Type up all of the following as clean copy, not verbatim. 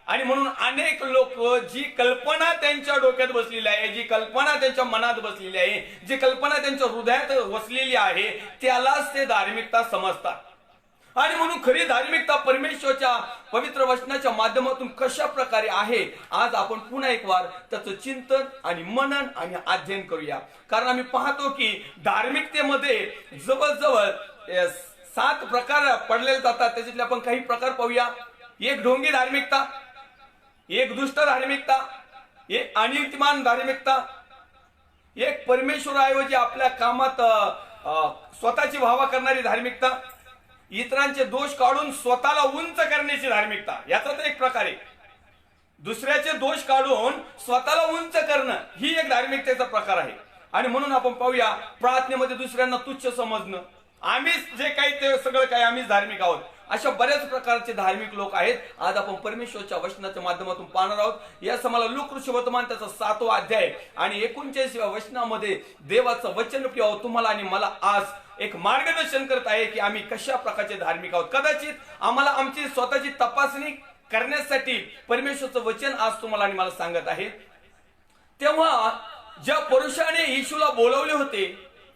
आणि म्हणून अनेक लोक जी कल्पना त्यांच्या डोक्यात बसलेली आहे, जी कल्पना त्यांच्या मनात बसलेली आहे, जी कल्पना त्यांच्या हृदयात वसलेली आहे, त्यालाच ते धार्मिकता समजतात. आणि म्हणून खरी धार्मिकता परमेश्वरच्या पवित्र वचनाच्या माध्यमातून कशा प्रकारे आहे, आज आपण पुन्हा एक वार त्याचं चिंतन आणि मनन आणि अध्ययन करूया. कारण आम्ही पाहतो की धार्मिकतेमध्ये जवळजवळ 7 प्रकार पडलेले जातात. त्याच्यातले आपण काही प्रकार पाहूया. एक ढोंगी धार्मिकता, एक दुष्ट धार्मिकता, एक अनिर्तिमान धार्मिकता, एक परमेश्वराऐवजी आपल्या कामात स्वतःची व्हावा करणारी धार्मिकता, इतरांचे दोष काढून स्वतःला उंच करण्याची धार्मिकता, याचा तर एक प्रकार आहे. दुसऱ्याचे दोष काढून स्वतःला उंच करणं ही एक धार्मिकतेचा प्रकार आहे. आणि म्हणून आपण पाहूया, प्रार्थनेमध्ये दुसऱ्यांना तुच्छ समजणं, आम्हीच जे काही ते सगळं काही आम्हीच धार्मिक आहोत, अशा बऱ्याच प्रकारचे धार्मिक लोक आहेत. आज आपण परमेश्वरच्या वचनाच्या माध्यमातून पाहणार आहोत. यास मला लूक ऋषिवर्तमान त्याचा 7वा अध्याय आणि 39व्या वचनामध्ये देवाचं वचन प्रिय तुम्हाला आणि मला आज एक मार्गदर्शन करत आहे की आम्ही कशा प्रकारचे धार्मिक आहोत. कदाचित आम्हाला आमची स्वतःची तपासणी करण्यासाठी परमेश्वरचं वचन आज तुम्हाला आणि मला सांगत आहे. तेव्हा ज्या पुरुषाने येशूला बोलवले होते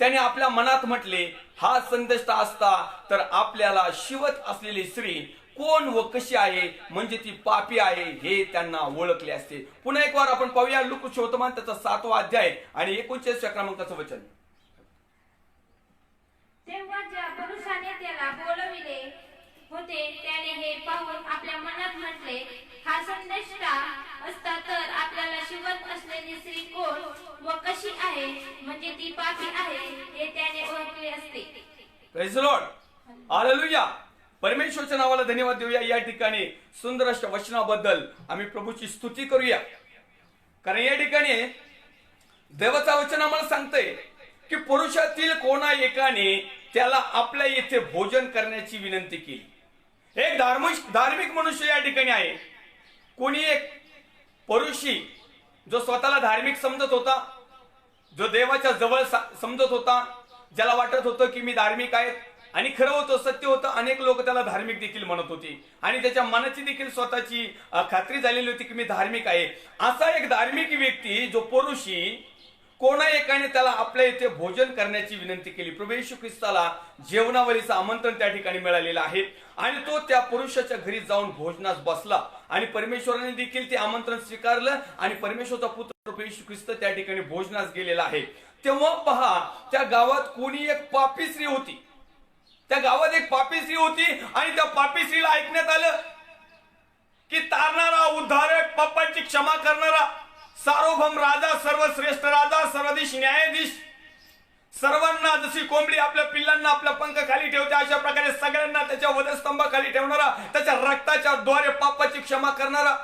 त्याने आपल्या मनात म्हटले, हा संदेष्टा असता तर आपल्याला शिवत असलेली स्त्री कोण व कशी आहे, म्हणजे ती पापी आहे हे त्यांना ओळखले असते. पुन्हा एक वार आपण पाहूया लूक ऋषिवर्तमान त्याचा 7वा अध्याय आणि 39व्या क्रमांकाचं वचन. तेव्हा ज्या पुरुषाने त्याला बोलविले होते त्याने हे पाहून आपल्या मनात म्हटले, हा संदेष्टा असता तर आपल्याला शिवत असलेली स्त्री कोण व कशी आहे, म्हणजे ती पापी आहे हे त्याने ओळखले असते. Praise the lord, hallelujah. परमेश्वरच्या नावाला धन्यवाद देऊया. या ठिकाणी सुंदर अशा वचनाबद्दल आम्ही प्रभूची स्तुती करूया. कारण या ठिकाणी देवाचा वचन आम्हाला सांगतंय की पुरुषातील कोणा एकाने त्याला आपल्या येथे भोजन करण्याची विनंती केली. एक धार्मिक मनुष्य या ठिकाणी आहे. कोणी एक पुरुषी जो स्वतःला धार्मिक समजत होता, जो देवाच्या जवळ समजत होता, ज्याला वाटत होतं की मी धार्मिक आहे, आणि खरं होतं, सत्य होतं. अनेक लोक त्याला धार्मिक देखील म्हणत होते आणि त्याच्या मनाची देखील स्वतःची खात्री झालेली होती की मी धार्मिक आहे. असा एक धार्मिक व्यक्ती जो पुरुषी कोणा एकाने त्याला आपल्या इथे भोजन करण्याची विनंती केली. प्रभू येशू ख्रिस्ताला जेवणावरीचं आमंत्रण त्या ठिकाणी मिळालेलं आहे आणि तो त्या पुरुषाच्या घरी जाऊन भोजनास बसला आणि परमेश्वराने देखील ते आमंत्रण स्वीकारलं आणि परमेश्वरचा पुत्र प्रभू येशू ख्रिस्त त्या ठिकाणी भोजनास गेलेला आहे. तेव्हा पहा, त्या गावात कोणी एक पापी स्त्री होती. त्या गावात एक पापी स्त्री होती आणि त्या पापी स्त्रीला ऐकण्यात आलं की तारणारा, उद्धारक, पापांची क्षमा करणारा, सार्वभौम राजा, सर्वश्रेष्ठ राजा, सर्वाधीश न्यायाधीश, सर्वांना जशी कोंबडी आपल्या पिल्लांना आपल्या पंख खाली ठेवते अशा प्रकारे सगळ्यांना त्याच्या वधस्तंभाखाली ठेवणारा, त्याच्या रक्ताच्या द्वारे पापाची क्षमा करणारा,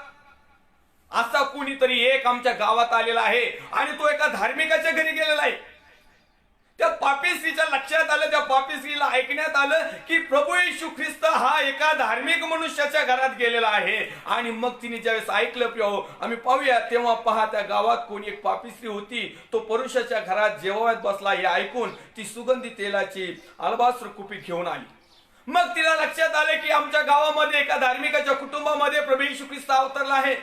असा कुणीतरी एक आमच्या गावात आलेला आहे आणि तो एका धार्मिकाच्या घरी गेलेला आहे. त्या पापी स्त्रीच्या लक्षात आलं, त्या पापी स्त्रीला ऐकण्यात आलं की प्रभू येशू ख्रिस्त हा एका धार्मिक मनुष्याच्या घरात गेलेला आहे. आणि मग तिने ज्यावेळेस ऐकलं प्रिय, आम्ही पाहूया, तेव्हा पहा त्या गावात कोणी एक पापी स्त्री होती, तो पुरुषाच्या घरात जेवणात बसला हे ऐकून ती सुगंधी तेलाची अलबास्त्र कुपी घेऊन आली. मग तिला लक्षात आलं की आमच्या गावामध्ये एका धार्मिकाच्या कुटुंबामध्ये प्रभू येशू ख्रिस्त अवतरला आहे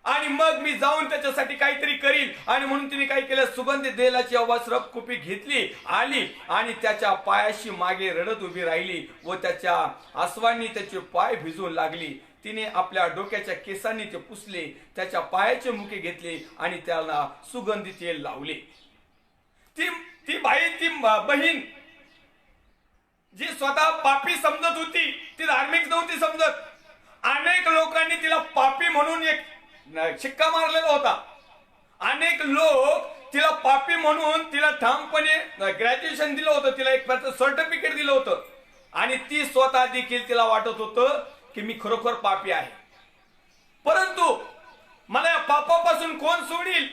आणि मग मी जाऊन त्याच्यासाठी काहीतरी करील. आणि म्हणून तिने काय केलं, सुगंधी तेलाची अलबास्त्र कुपी घेतली, आली आणि त्याच्या पायाशी मागे रडत उभी राहिली व त्याच्या आसवांनी त्याचे पाय भिजवून लागली. तिने आपल्या डोक्याच्या केसांनी ते पुसले, त्याच्या पायाचे मुके घेतले आणि त्याला सुगंधी तेल लावले. ती बाई, ती बहीण जी स्वतः पापी समजत होती, ती धार्मिक नव्हती समजत. अनेक लोकांनी तिला पापी म्हणून एक शिक्का मारलेला होता. अनेक लोक तिला पापी म्हणून तिला ठामपणे ग्रॅज्युएशन दिलं होतं, तिला एक सर्टिफिकेट दिलं होतं आणि ती स्वतः देखील तिला वाटत होतं की मी खरोखर पापी आहे. परंतु मला या पापापासून कोण सोडील,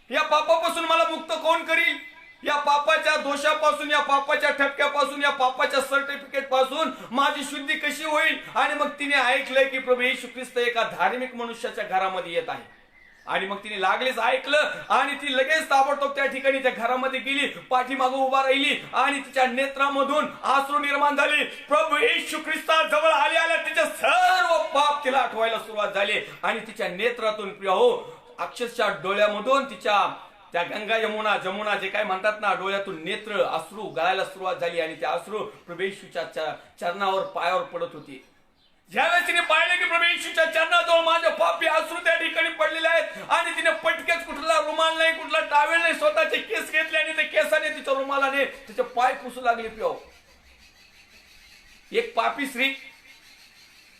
या पापापासून मला मुक्त कोण करील, या पापाच्या दोषापासून, या पापाच्या ठपक्यापासून, या पापाच्या सर्टिफिकेट पासून माझी शुद्धी कशी होईल. आणि मग तिने ऐकलंय की प्रभू येशू ख्रिस्त एका धार्मिक मनुष्याच्या घरामध्ये येत आहे आणि मग तिने लागलीच ऐकलं आणि ती लगेच ताबडतोब त्या ठिकाणी त्या घरामध्ये गेली, पाठीमागे उभा राहिली आणि तिच्या नेत्रामधून अश्रू निर्माण झाले. प्रभू येशू ख्रिस्ता जवळ आल्या तिचे सर्व पाप तिला आठवायला सुरुवात झाली आणि तिच्या नेत्रातून प्रिय हो अक्षरशः डोळ्यामधून तिच्या त्या गंगा जमुना जे काय म्हणतात ना डोळ्यातून नेत्र अश्रू गळायला सुरुवात झाली आणि त्या अश्रू प्रभू येशूच्या चरणावर पायावर पडत होती. ज्यावेळेस तिने पाहिलं की प्रभू येशूच्या चरणाजवळ माझे पापी अश्रू त्या ठिकाणी पडलेले आहेत आणि तिने पटकेच कुठला रुमाल नाही कुठला टावेल नाही स्वतःचे केस घेतले आणि त्या केसाने तिच्या रुमालाने तिचे पाय पुसू लागले. पिओ एक पापी स्त्री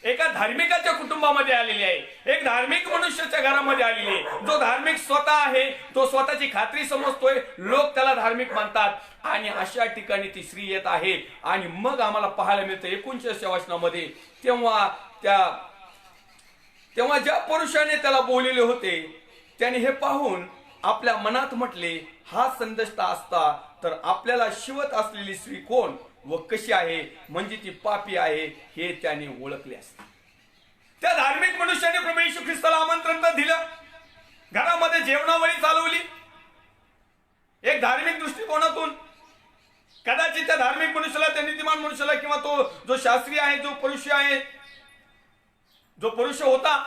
एका धार्मिकाच्या कुटुंबामध्ये आलेली आहे, एक धार्मिक मनुष्याच्या घरामध्ये आलेली आहे. जो धार्मिक स्वतः आहे तो स्वतःची खात्री समजतोय, लोक त्याला धार्मिक मानतात आणि अशा ठिकाणी ती स्त्री येत आहे. आणि मग आम्हाला पाहायला मिळतं 49 वचनामध्ये तेव्हा ज्या पुरुषाने त्याला बोललेले होते त्याने हे पाहून आपल्या मनात म्हटले, हा संदेष्टा असता तर आपल्याला शिवत असलेली स्त्री कोण व कशी आहे, म्हणजे ती पापी आहे हे त्याने ओळखले असते. त्या धार्मिक मनुष्याने प्रभू येशू ख्रिस्ताला आमंत्रण तर दिलं, घरामध्ये जेवणावळी चालवली एक धार्मिक दृष्टिकोनातून. कदाचित त्या धार्मिक मनुष्याला त्या नीतिमान मनुष्याला किंवा तो जो शास्त्री आहे जो पुरुष होता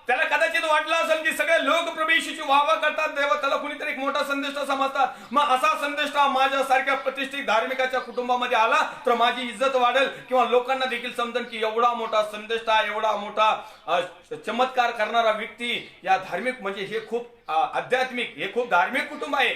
त्याला कदाचित वाटलं असेल की सगळे लोक प्रभू येशूची वाहवा करतात, तेव्हा त्याला कुणीतरी एक मोठा संदेश समजतात. मग असा संदेश माझ्यासारख्या प्रतिष्ठित धार्मिकाच्या कुटुंबामध्ये आला तर माझी इज्जत वाढेल किंवा लोकांना देखील समजेल की एवढा मोठा संदेश एवढा मोठा चमत्कार करणारा व्यक्ती या धार्मिक म्हणजे हे खूप आध्यात्मिक हे खूप धार्मिक कुटुंब आहे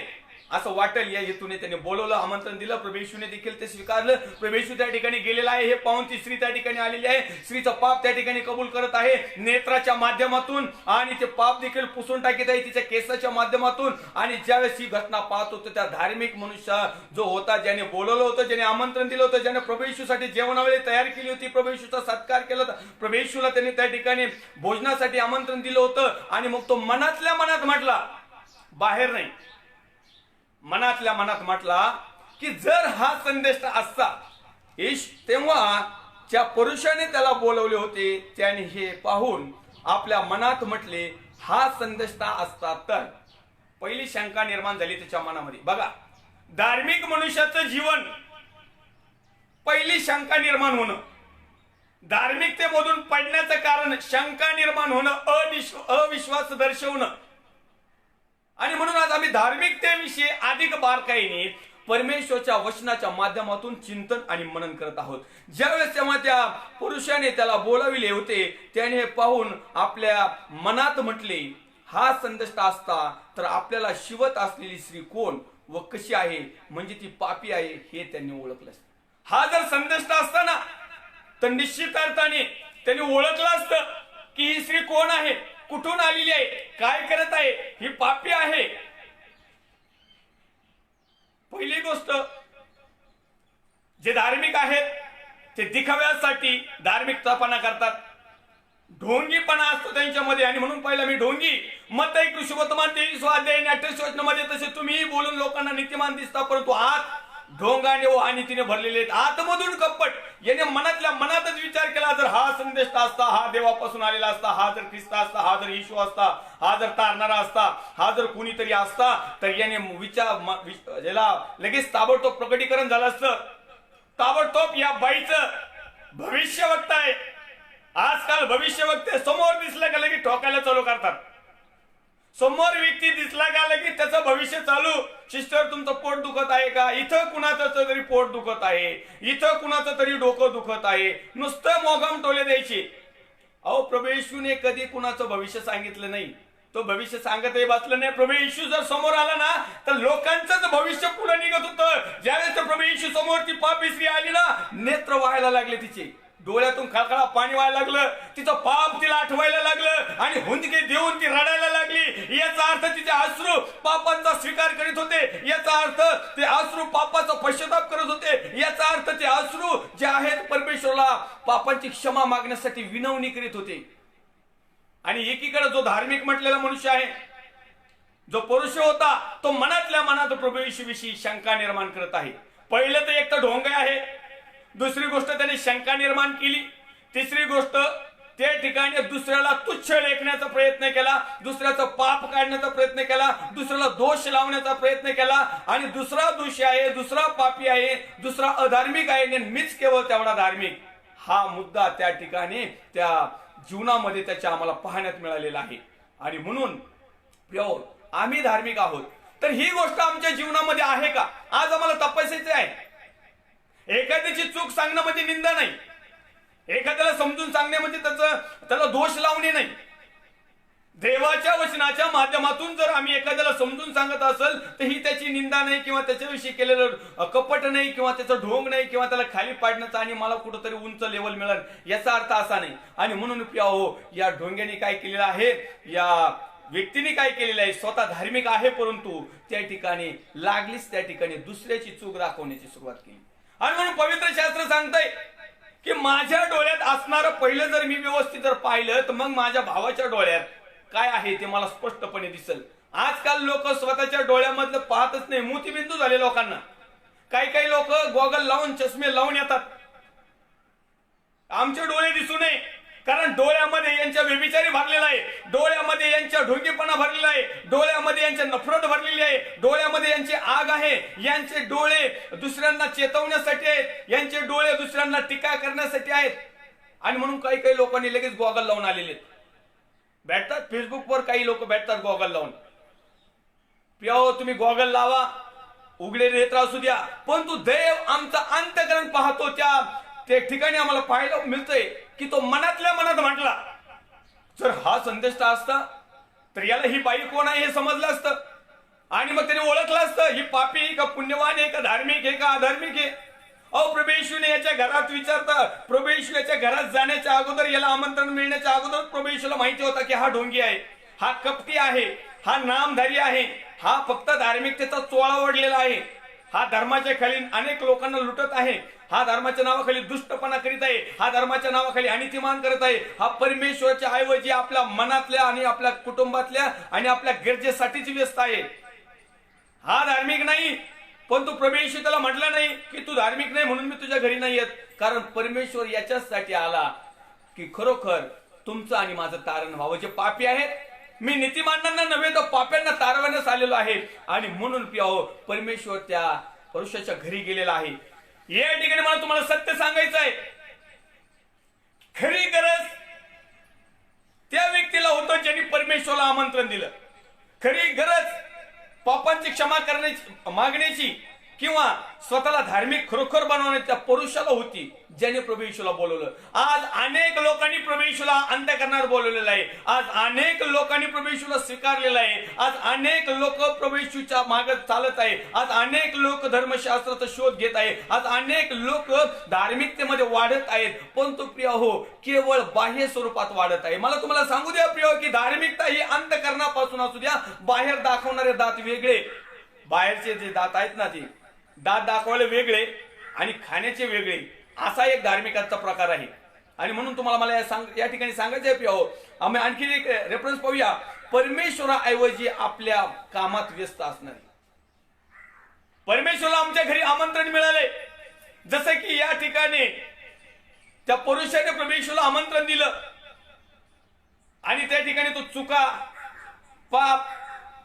असं वाटेल या हेतूने त्याने बोलवलं, आमंत्रण दिलं. प्रभू येशूने देखील ते स्वीकारलं. प्रभू येशू त्या ठिकाणी गेलेला आहे हे पाहून ती स्त्री त्या ठिकाणी आलेली आहे. स्त्रीचं पाप त्या ठिकाणी कबूल करत आहे नेत्राच्या माध्यमातून आणि ते पाप देखील पुसून टाकत आहे तिच्या केसाच्या माध्यमातून. आणि ज्यावेळेस ही घटना पाहत होतो त्या धार्मिक मनुष्य जो होता ज्याने बोलवलं होतं, ज्याने आमंत्रण दिलं होतं, ज्याने प्रभू येशूसाठी जेवणावळी तयार केली होती, प्रभू येशूचा सत्कार केला होता, प्रभू येशूला त्याने त्या ठिकाणी भोजनासाठी आमंत्रण दिलं होतं आणि मग तो मनातल्या मनात म्हटला, बाहेर नाही, मनातल्या मनात म्हटला की जर हा संदेश असता तेव्हा ज्या पुरुषाने त्याला बोलवले होते त्याने हे पाहून आपल्या मनात म्हटले, हा संदेश असता तर. पहिली शंका निर्माण झाली त्याच्या मनामध्ये. बघा धार्मिक मनुष्याचं जीवन पहिली शंका निर्माण होणं, धार्मिकतेमधून पडण्याचं कारण शंका निर्माण होणं, अविश्वास दर्शवणं. आणि म्हणून आज आम्ही धार्मिकतेविषयी अधिक बारकाईने परमेश्वरच्या वचनाच्या माध्यमातून चिंतन आणि मनन करत आहोत. ज्यावेळेस तेव्हा त्या पुरुषाने त्याला बोलाविले होते त्याने पाहून आपल्या मनात म्हटले, हा संदेश असता तर आपल्याला शिवत असलेली स्त्री कोण व कशी आहे, म्हणजे ती पापी आहे हे त्यांनी ओळखलं. हा जर संदेश असता ना तर निश्चित अर्थाने त्यांनी ओळखलं असतं की ही स्त्री कोण आहे, कुठून आलेली आहे, काय करत आहे, ही पापी आहे. पहिली गोष्ट जे धार्मिक आहेत ते दिखाव्यासाठी धार्मिकतापणा करतात, ढोंगीपणा असतो त्यांच्यामध्ये. आणि म्हणून पहिला मी ढोंगी मत्ती कृष्णवर्तमान 23 अध्याय 28 वचनामध्ये तसे तुम्ही बोलून लोकांना नीतिमान दिसता परंतु आत ढोंगाने व अनितीने भरलेले आहेत, आतमधून कपट. याने मनातल्या मनातच विचार केला, जर हा संदेश असता, हा देवापासून आलेला असता, हा जर ख्रिस्त असता, हा जर येशू असता, हा जर तारणारा असता, हा जर कुणीतरी असता तर याने विचार याला लगेच ताबडतोब प्रकटीकरण झालं असतं. ताबडतोब या बाईचं भविष्य बघताय. आजकाल भविष्य बघते समोर दिसलं का लगेच ठोकायला चालू करतात. समोर व्यक्ती दिसला का लगेच त्याचं भविष्य चालू. सिस्टर तुमचं पोट दुखत आहे का, इथं कुणाचं तरी पोट दुखत आहे, इथं कुणाचं तरी डोकं दुखत आहे, नुसतं मोगम टोले द्यायचे. अहो प्रभू येशूने कधी कुणाचं भविष्य सांगितलं नाही, तो भविष्य सांगतही बसलं नाही. प्रभू येशू जर समोर आला ना तर लोकांचंच भविष्य पुढे निघत होतं. ज्यावेळेस प्रभू येशू समोर ती पापी स्त्री आली ना, नेत्र व्हायला लागले तिचे, डोळ्यातून खळखळा पाणी व्हायला लागलं, तिचं पाप तिला आठवायला लागलं आणि हुंदके देऊन ती रडायला लागली. याचा अर्थ तिचे अश्रू पापांचा स्वीकार करीत होते, याचा अर्थ ते अश्रू पापाचा पश्चाताप करत होते, याचा अर्थ ते अश्रू जे आहेत परमेश्वराला पापांची क्षमा मागण्यासाठी विनवणी करीत होते. आणि एकीकडे जो धार्मिक म्हटलेला मनुष्य आहे, जो पुरुष होता, तो मनातल्या मनात प्रभू येशूविषयी शंका निर्माण करत आहे. पहिलं तर एक तर ढोंग आहे, दुसरी गोष्ट त्याने शंका निर्माण केली, तिसरी गोष्ट त्या ठिकाणी दुसऱ्याला तुच्छ लेखण्याचा प्रयत्न केला, दुसऱ्याचं पाप काढण्याचा प्रयत्न केला, दुसऱ्याला दोष लावण्याचा प्रयत्न केला. आणि दुसरा दोषी आहे, दुसरा पापी आहे, दुसरा अधार्मिक आहे, मीच केवळ तेवढा धार्मिक. हा मुद्दा त्या ठिकाणी त्या जीवनामध्ये त्याच्या आम्हाला पाहण्यात मिळालेला आहे. आणि म्हणून प्रियो, आम्ही धार्मिक आहोत, तर ही गोष्ट आमच्या जीवनामध्ये आहे का आज आम्हाला तपासायचं आहे. एखाद्याची चूक सांगणं म्हणजे निंदा नाही, एखाद्याला समजून सांगणे म्हणजे त्याला दोष लावणे नाही. देवाच्या वचनाच्या माध्यमातून जर आम्ही एखाद्याला समजून सांगत असेल तर ही त्याची निंदा नाही, किंवा त्याच्याविषयी केलेलं कपट नाही, किंवा त्याचं ढोंग नाही, किंवा त्याला खाली पाडण्याचा आणि मला कुठंतरी उंच लेवल मिळेल याचा अर्थ असा नाही. आणि म्हणून प्रियो, या ढोंग्याने काय केलेलं आहे, या व्यक्तीने काय केलेलं आहे, स्वतः धार्मिक आहे परंतु त्या ठिकाणी लागलीच त्या ठिकाणी दुसऱ्याची चूक दाखवण्याची सुरुवात केली. आणि म्हणून पवित्र शास्त्र सांगतंय की माझ्या डोळ्यात असणारं पहिलं जर मी व्यवस्थित जर पाहिलं तर मग माझ्या भावाच्या डोळ्यात काय आहे ते मला स्पष्टपणे दिसेल. आजकाल लोक स्वतःच्या डोळ्यामधलं पाहतच नाही, मोतीबिंदू झाले लोकांना. काही लोक गॉगल लावून चष्मे लावून येतात, आमचे डोळे दिसू नये, कारण डोळ्यामध्ये यांच्या व्यभिचारी भरलेला आहे, डोळ्यामध्ये यांच्या ढोंगीपणा भरलेला आहे, डोळ्यामध्ये यांच्या नफरत भरलेली आहे, डोळ्यामध्ये यांची आग आहे. यांचे डोळे दुसऱ्यांना चेतवण्यासाठी आहेत, यांचे डोळे दुसऱ्यांना टीका करण्यासाठी आहेत. आणि म्हणून काही लोकांनी लगेच गॉगल लावून आलेले भेटतात. फेसबुकवर काही लोक भेटतात गॉगल लावून. प्रियो, तुम्ही गॉगल लावा, उघडे नेत्र असू द्या, परंतु देव आमचा अंतःकरण पाहतो. त्या ठिकाणी आम्हाला पाहायला मिळतंय की तो मनातल्या मनात म्हटला. जर हा संदेश असता तर याला ही बाई कोण आहे हे समजलं असतं, आणि मग त्याने ओळखलं असतं ही पापी का पुण्यवान आहे, का धार्मिक आहे का अधार्मिक आहे. अहो, प्रभू येशूने याच्या घरात विचारता, प्रभू येशू याच्या घरात जाण्याच्या अगोदर, याला आमंत्रण मिळण्याच्या अगोदर प्रभू येशूला माहिती होता की हा ढोंगी आहे, हा कपटी आहे, हा नामधारी आहे, हा फक्त धार्मिकतेचा चोळा ओढलेला आहे, हा धर्माच्या खाली अनेक लोकांना लुटत आहे, हा धर्माच्या नावाखाली दुष्टपणा करीत आहे, हा धर्माच्या नावाखाली अनितिमान करत आहे, हा परमेश्वराच्या ऐवजी आपल्या मनातल्या आणि आपल्या कुटुंबातल्या आणि आपल्या गरजेसाठीच व्यस्त आहे. हा धार्मिक नाही. पण तू प्रभू येशू त्याला म्हटलं नाही की तू धार्मिक नाही म्हणून मी तुझ्या घरी नाही येत, कारण परमेश्वर याच्यासाठी आला की खरोखर तुमचं आणि माझं तारण व्हावं. जे पापी आहेत, मी नीतिमानांना नव्हे तर पाप्यांना तारवण्यास आलेलो आहे. आणि म्हणून प्रियो, परमेश्वर त्या पुरुषाच्या घरी गेलेला आहे. या ठिकाणी मला तुम्हाला सत्य सांगायचं आहे, खरी गरज त्या व्यक्तीला होतं ज्यांनी परमेश्वराला आमंत्रण दिलं. खरी गरज पापांची क्षमा करण्याची मागण्याची किंवा स्वतःला धार्मिक खरोखर बनवण्याची त्या पुरुषाला होती ज्याने प्रभू येशूला बोलवलं. आज अनेक लोकांनी प्रभू येशूला अंतःकरणावर बोलवलेलं आहे, आज अनेक लोकांनी प्रभू येशूला स्वीकारलेलं आहे, आज अनेक लोक प्रभू येशूच्या मागे चालत आहे, आज अनेक लोक धर्मशास्त्राचा शोध घेत आहे, आज अनेक लोक धार्मिकतेमध्ये वाढत आहेत. पण तो प्रिय हो, केवळ बाह्य स्वरूपात वाढत आहे. मला तुम्हाला सांगू द्या प्रिय की धार्मिकता ही अंतःकरणापासून असू द्या. बाहेर दाखवणारे दात वेगळे, बाहेरचे जे दात आहेत ना ते दात दाखवायला वेगळे आणि खाण्याचे वेगळे, असा एक धार्मिकाचा प्रकार आहे. आणि म्हणून तुम्हाला मला या ठिकाणी सांगायचं आहे प्रिय हो, आम्ही आणखी एक रेफरन्स पाहूया. परमेश्वराऐवजी आपल्या कामात व्यस्त असणारे. परमेश्वराला आमच्या घरी आमंत्रण मिळाले, जसं की या ठिकाणी त्या पुरुषाने परमेश्वराला आमंत्रण दिलं आणि त्या ठिकाणी तो चुका, पाप,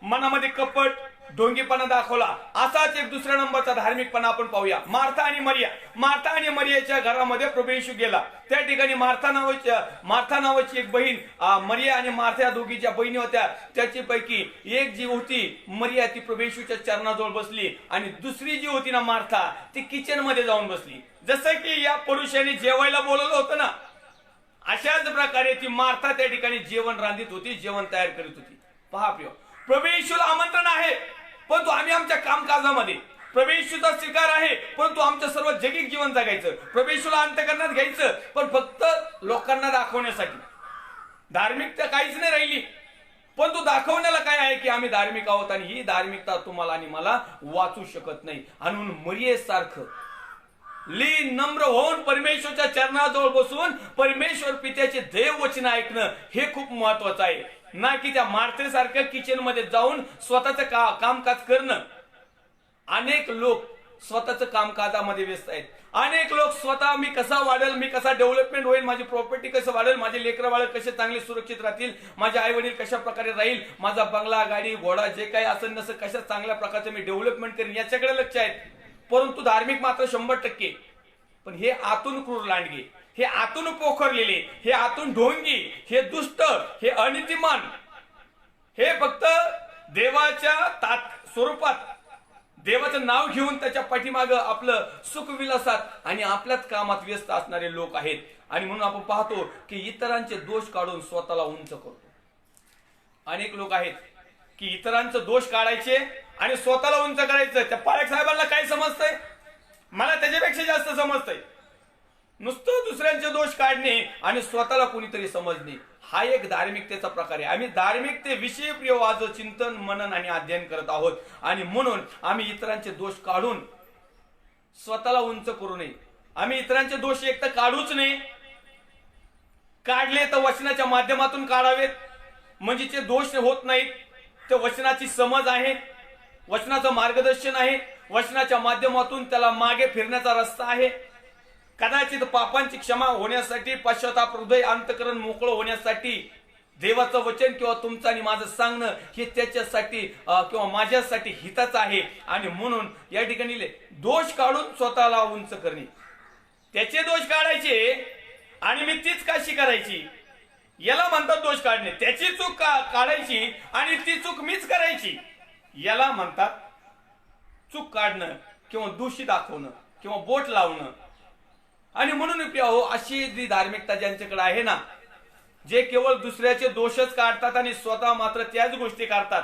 मनामध्ये कपट, ढोंगीपणा दाखवला. असाच एक दुसऱ्या नंबरचा धार्मिकपणा आपण पाहूया. मार्था आणि मरियाच्या घरामध्ये प्रभू येशू गेला. त्या ठिकाणी मार्था नावाची एक बहीण, मरिया आणि मार्था या दोघीच्या बहिणी होत्या. त्याची पैकी एक जी होती मरिया ती प्रभू येशूच्या चरणाजवळ बसली आणि दुसरी जी होती ना मार्था ती किचन मध्ये जाऊन बसली. जसं की या पुरुषाने जेवायला बोलवलं होतं ना, अशाच प्रकारे ती मार्था त्या ठिकाणी जेवण रांधित होती, जेवण तयार करीत होती. पहा प्रिय, प्रभू येशूला आमंत्रण आहे परंतु आम्ही आमच्या कामकाजामध्ये, प्रभू येशूचा स्वीकार आहे परंतु आमचं सर्व जगिक जीवन जगायचं, प्रभू येशूला अंतःकरणात घ्यायचं पण फक्त लोकांना दाखवण्यासाठी. धार्मिकता काहीच नाही राहिली, परंतु दाखवण्याला काय आहे की आम्ही धार्मिक आहोत. आणि ही धार्मिकता तुम्हाला आणि मला वाचू शकत नाही. म्हणून मरियेसारखं लीन नम्र होऊन परमेश्वरच्या चरणाजवळ बसून परमेश्वर पित्याचे देव वचन ऐकणं हे खूप महत्वाचं आहे, ना की त्या मार्थेसारख्या किचन मध्ये जाऊन स्वतःचं कामकाज करणं. अनेक लोक स्वतःचं कामकाजामध्ये व्यस्त आहेत. अनेक लोक स्वतः मी कसा वाढेल, मी कसा डेव्हलपमेंट होईल, माझी प्रॉपर्टी कसं वाढेल, माझे लेकरं बाळ कसे चांगले सुरक्षित राहतील, माझे आई वडील कशा प्रकारे राहील, माझा बंगला, गाडी, घोडा जे काही असेल नसं कशा चांगल्या प्रकारचं मी डेव्हलपमेंट करेन याच्याकडे लक्ष आहेत. परंतु धार्मिक मात्र 100%. पण हे आतून क्रूर लांडगे, हे आतून पोखरलेले, हे आतून ढोंगी, नीतिमान हे फक्त देवाच्या स्वरूपात देवाचं नाव घेऊन त्याच्या पाठीमागं आपलं सुखविलासात आणि आपल्याच कामात व्यस्त असणारे लोक आहेत. आणि म्हणून आपण पाहतो की इतरांचे दोष काढून स्वतःला उंच करतो. अनेक लोक आहेत की इतरांचे दोष काढायचे आणि स्वतःला उंच करायचं. त्या पाळक साहेबांना काय समजतंय? मला त्याच्यापेक्षा जास्त समजतंय. नुसतं दुसऱ्यांचे दोष काढणे आणि स्वतःला कोणीतरी समजणे हा एक धार्मिकतेचा प्रकार आहे. आम्ही धार्मिकतेविषयी प्रियवाद चिंतन मनन आणि अध्ययन करत आहोत आणि म्हणून आम्ही इतरांचे दोष काढून स्वतःला उंच करू नये. आम्ही इतरांचे दोष एक तर काढूच नये, काढले तर वचनाच्या माध्यमातून काढावेत, म्हणजे ते दोष होत नाहीत. ते वचनाची समज आहे, वचनाचं मार्गदर्शन आहे, वचनाच्या माध्यमातून त्याला मागे फिरण्याचा रस्ता आहे. कदाचित पापांची क्षमा होण्यासाठी, पश्चाताप हृदय अंतकरण मोकळं होण्यासाठी देवाचं वचन किंवा तुमचं आणि माझं सांगणं हे त्याच्यासाठी किंवा माझ्यासाठी हिताचं आहे. आणि म्हणून या ठिकाणी दोष काढून स्वतःला उंच करणे, त्याचे दोष काढायचे आणि मी तीच काशी करायची, याला म्हणतात दोष काढणे. त्याची चूक काढायची आणि ती चूक मीच करायची, याला म्हणतात चूक काढणं किंवा दोषी दाखवणं किंवा बोट लावणं. आणि म्हणून अशी जी धार्मिकता ज्यांच्याकडे आहे ना, जे केवळ दुसऱ्याचे दोषच काढतात आणि स्वतः मात्र त्याच गोष्टी काढतात,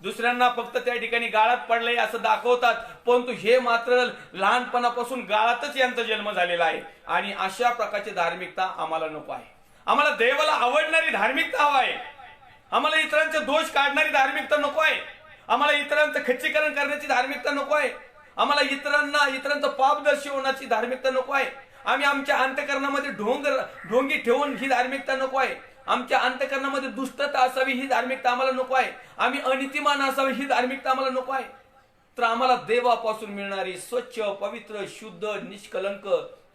दुसऱ्यांना फक्त त्या ठिकाणी गाळात पडलंय असं दाखवतात, परंतु हे मात्र लहानपणापासून गाळातच यांचा जन्म झालेला आहे. आणि अशा प्रकारची धार्मिकता आम्हाला नको आहे. आम्हाला देवाला आवडणारी धार्मिकता हवा आहे. आम्हाला इतरांचे दोष काढणारी धार्मिकता नको आहे. आम्हाला इतरांचं खच्चीकरण करण्याची धार्मिकता नको आहे. आम्हाला इतरांचं पाप दर्शवण्याची धार्मिकता नको आहे. आम्ही आमच्या अंतःकरणामध्ये ढोंगी ठेवून ही धार्मिकता नको आहे. आमच्या अंतःकरणामध्ये दुष्टता असावी ही धार्मिकता आम्हाला नको आहे. आम्ही अनितिमान असावी ही धार्मिकता आम्हाला नको आहे. तर आम्हाला देवापासून मिळणारी स्वच्छ, पवित्र, शुद्ध, निष्कलंक,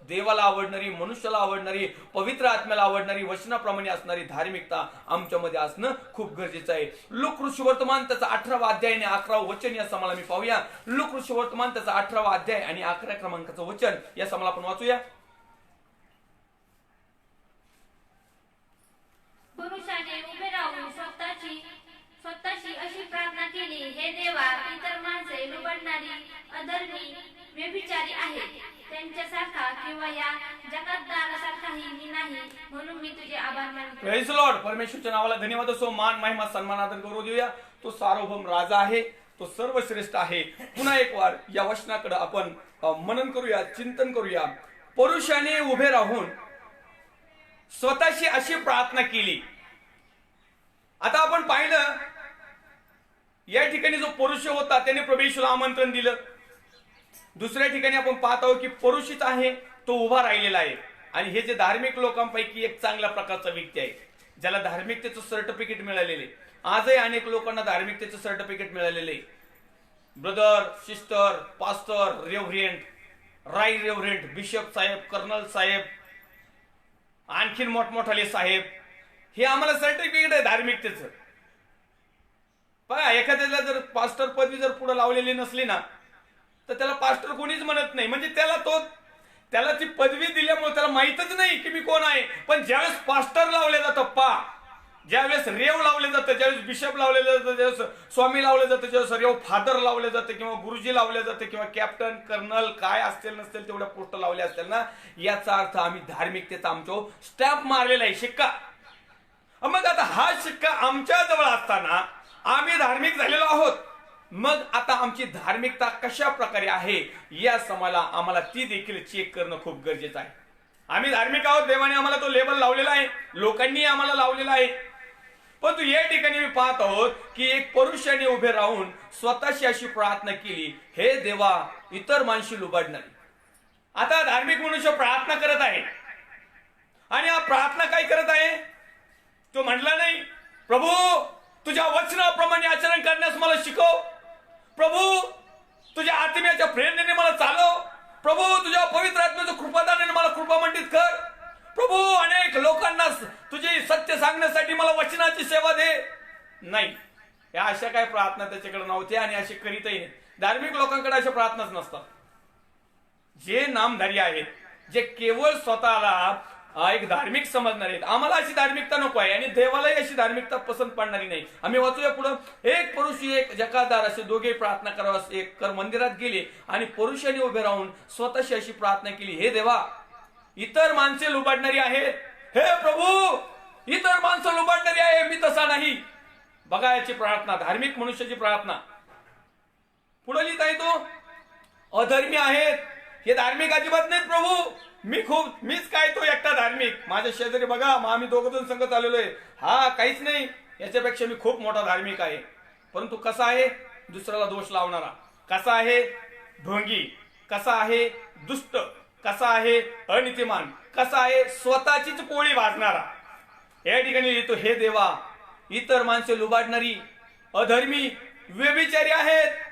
देवाला आवडणारी, मनुष्याला आवडणारी, पवित्र आत्म्याला आवडणारी, वचनाप्रमाणे असणारी धार्मिकता आमच्यामध्ये असणं खूप गरजेचं आहे. लूक ऋषिवर्तमान त्याचा 18वा अध्याय आणि 11वा वचन या समाला मी पाहूया. लूक ऋषिवर्तमान त्याचा 18वा अध्याय आणि 11 क्रमांकाचं वचन या समाला आपण वाचूया. पुरुषाने उभे राहून स्वतःशी अशी प्रार्थना केली, हे देवा, इतर माणसे लुबाडणारी, अधर्मी, व्यभिचारी आहेत, त्यांच्यासारखा किंवा या जगतदारासारखाही मी नाही, म्हणून मी तुझे आभार मानतो. Praise Lord. परमेश्वरच्या नावाला धन्यवाद असो. मान, महिमा, सन्मान, आदर गौरव देऊया. तो सार्वभौम राजा आहे, तो सर्वश्रेष्ठ आहे. पुन्हा एक वार या वचनाकडे आपण मनन करूया, चिंतन करूया. पुरुषाने उभे राहून स्वतःशी अशी प्रार्थना केली. आता आपण पाहिलं या ठिकाणी जो पुरुष होता त्याने प्रभू येशूला आमंत्रण दिलं. दुसऱ्या ठिकाणी आपण पाहत आहोत की पुरुषच आहे तो उभा राहिलेला आहे. आणि हे जे धार्मिक लोकांपैकी एक चांगल्या प्रकारचा व्यक्ती आहे, ज्याला धार्मिकतेचं सर्टिफिकेट मिळालेले. आजही अनेक लोकांना धार्मिकतेचं सर्टिफिकेट मिळालेले. Brother, sister, pastor, reverend, right reverend, bishop साहेब, कर्नल साहेब, आणखीन मोठमोठाले साहेब, हे आम्हाला सर्टिफिकेट आहे धार्मिकतेचं. पहा, एखाद्याला जर पास्टर पदवी जर पुढे लावलेली नसली ना, तर त्याला पास्टर कोणीच म्हणत नाही. म्हणजे त्याला ती पदवी दिल्यामुळे त्याला माहितच नाही की मी कोण आहे. पण ज्यावेळेस पास्टर लावले जातं, ज्यावेळेस रेव लावले जातं, ज्यावेळेस बिशप लावले जातं, ज्यावेळेस स्वामी लावले जातं, ज्यावेळेस रेव फादर लावले जाते किंवा गुरुजी लावले जाते किंवा कॅप्टन, कर्नल काय असतील नसतील तेवढ्या पोस्ट लावल्या असतील ना, याचा अर्थ आम्ही धार्मिकतेचा आमच्यावर स्टॅम्प मारलेला आहे, शिक्का. मग आता हा शिक्का आमच्या जवळ असताना आम्ही धार्मिक झालेलो आहोत. मग आता आमची धार्मिकता कशा प्रकारे आहे या समाला आम्हाला ती देखील चेक करणं खूप गरजेचं आहे. आम्ही धार्मिक आहोत, देवाने आम्हाला तो लेबल लावलेला आहे, लोकांनी आम्हाला लावलेला आहे. परंतु या ठिकाणी मी पाहत आहोत की एक पुरुषाने उभे राहून स्वतःशी अशी प्रार्थना केली, हे देवा, इतर माणशी लुबाडणारी. आता धार्मिक मनुष्य प्रार्थना करत आहे आणि हा प्रार्थना काय करत आहे? तो म्हटला नाही, प्रभू तुझ्या वचनाप्रमाणे आचरण करण्यास मला शिकव, प्रभू तुझ्या आत्म्याच्या प्रेरणेने मला चालव, प्रभू तुझ्या पवित्र आत्म्याच्या कृपादानाने मला कृपामंडित कर, प्रभू अनेक लोकांना तुझे सत्य सांगण्यासाठी मला वचनाची सेवा दे. नाही, या अशा काय प्रार्थना त्याच्याकडे नव्हत्या आणि असे करीतही नाही. धार्मिक लोकांकडे अशा प्रार्थनाच नसतात. जे नामधारी आहेत, जे केवळ स्वतःला एक धार्मिक समजणार आहेत. आम्हाला अशी धार्मिकता नको आहे आणि देवालाही अशी धार्मिकता पसंत पडणारी नाही. आम्ही वाचूया पुढं. एक पुरुष एक जकादार असे दोघे प्रार्थना करावयास एक कर मंदिरात गेले आणि पुरुषाने उभे राहून स्वतःशी अशी प्रार्थना केली, हे देवा, इतर माणसे लुबाडणारी आहेत. हे प्रभू, इतर माणसं लुबाडणारी आहे, मी तसा नाही. बघा याची प्रार्थना, धार्मिक मनुष्याची प्रार्थना. पुढे लिहित आहे तो, अधर्मी आहेत, हे धार्मिक अजिबात नाहीत प्रभू. मीच काय तो एकटा धार्मिक. माझ्या शेजारी बघा, मग आम्ही दोघं जण संगत आलेलो आहे. हा काहीच नाही, याच्यापेक्षा मी खूप मोठा धार्मिक आहे. परंतु कसा आहे? दुसऱ्याला दोष लावणारा. कसा आहे? ढोंगी. कसा आहे? दुष्ट. कसा आहे? अनितिमान. कसा आहे? स्वतःचीच पोळी भाजणारा. या ठिकाणी लिहितो, हे देवा, इतर माणसे लुबाडणारी, अधर्मी, व्यभिचारी आहेत,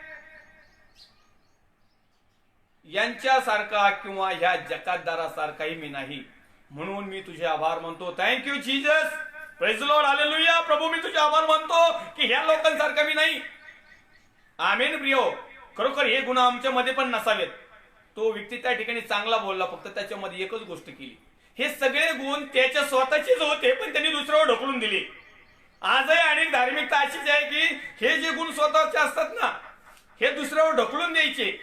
यांच्यासारखा किंवा ह्या जकातदारासारखाही मी नाही. म्हणून मी तुझे आभार मानतो. Thank you Jesus. Praise the lord. Hallelujah. प्रभू, मी तुझे आभार मानतो की ह्या लोकांसारखा मी नाही. आमेन प्रियो. खरोखर हे गुण आमच्यामध्ये पण नसावेत. तो व्यक्ती त्या ठिकाणी चांगला बोलला, फक्त त्याच्यामध्ये एकच गोष्ट केली. हे सगळे गुण त्याच्या स्वतःचेच होते, पण त्यांनी दुसऱ्यावर ढकलून दिले. आजही अनेक धार्मिकता अशीच आहे की हे जे गुण स्वतःचे असतात ना, हे दुसऱ्यावर ढकलून द्यायचे.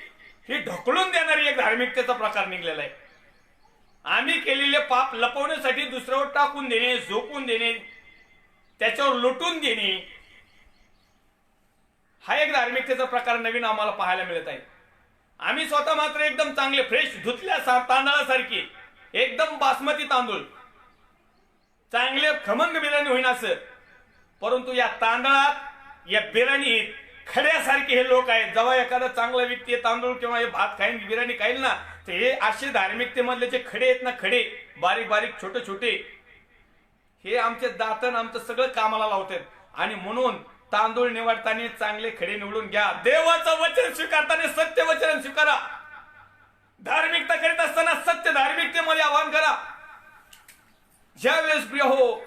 हे ढकलून देणारी एक धार्मिकतेचा प्रकार निघलेला आहे. आम्ही केलेले पाप लपवण्यासाठी दुसऱ्यावर टाकून देणे, झोकून देणे, त्याच्यावर लुटून देणे, हा एक धार्मिकतेचा प्रकार नवीन आम्हाला पाहायला मिळत आहे. आम्ही स्वतः मात्र एकदम चांगले फ्रेश धुतल्या तांदळासारखे, एकदम बासमती तांदूळ, चांगले खमंग बिर्याणी होईन असं. परंतु या तांदळात, या बिर्याणीत खड्यासारखे हे लोक आहेत. जेव्हा एखादा चांगला व्यक्ती तांदूळ किंवा हे भात खाईन, बिर्याणी खाईल ना, तर हे असे धार्मिकतेमधले जे खडे आहेत ना, खडे बारीक बारीक छोटे छोटे, हे आमचे दातन आमचं सगळं कामाला लावतात. आणि म्हणून तांदूळ निवडताना चांगले खडे निवडून घ्या. देवाचं वचन स्वीकारताना सत्य वचन स्वीकारा. धार्मिकता करीत असताना सत्य धार्मिकतेमध्ये आवाहन करा. ज्या वेळेस प्रिय हो,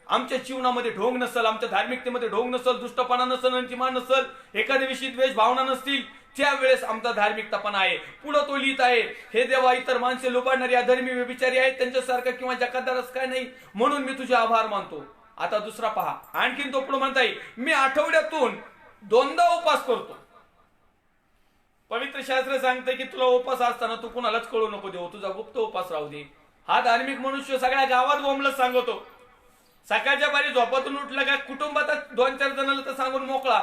आमच्या जीवनामध्ये ढोंग नसल, आमच्या धार्मिकतेमध्ये ढोंग नसल, दुष्टपणा नसल, अंतिमान नसल, एखाद्याविषयी द्वेष भावना नसतील, त्यावेळेस आमचा धार्मिकतापणा आहे. पुढे तो लिहित आहे, हे देवा, इतर माणसे लुबाडणारी, अधर्मी, व्यभिचारी आहेत, त्यांच्यासारखा किंवा जकातदारच काय नाही. म्हणून मी तुझे आभार मानतो. आता दुसरा पहा, आणखीन तो पुढे म्हणता येईल, मी आठवड्यातून 2दा उपवास करतो. पवित्र शास्त्र सांगते की तुला उपवास असताना तू कुणालाच कळू नको देऊ, तुझा गुप्त उपवास राहू दे. हा धार्मिक मनुष्य सगळ्या गावात बोंबलत सांगतो. सकाळच्या बारी झोपातून उठला का कुटुंबात 2-4 जणांना तर सांगून मोकळा,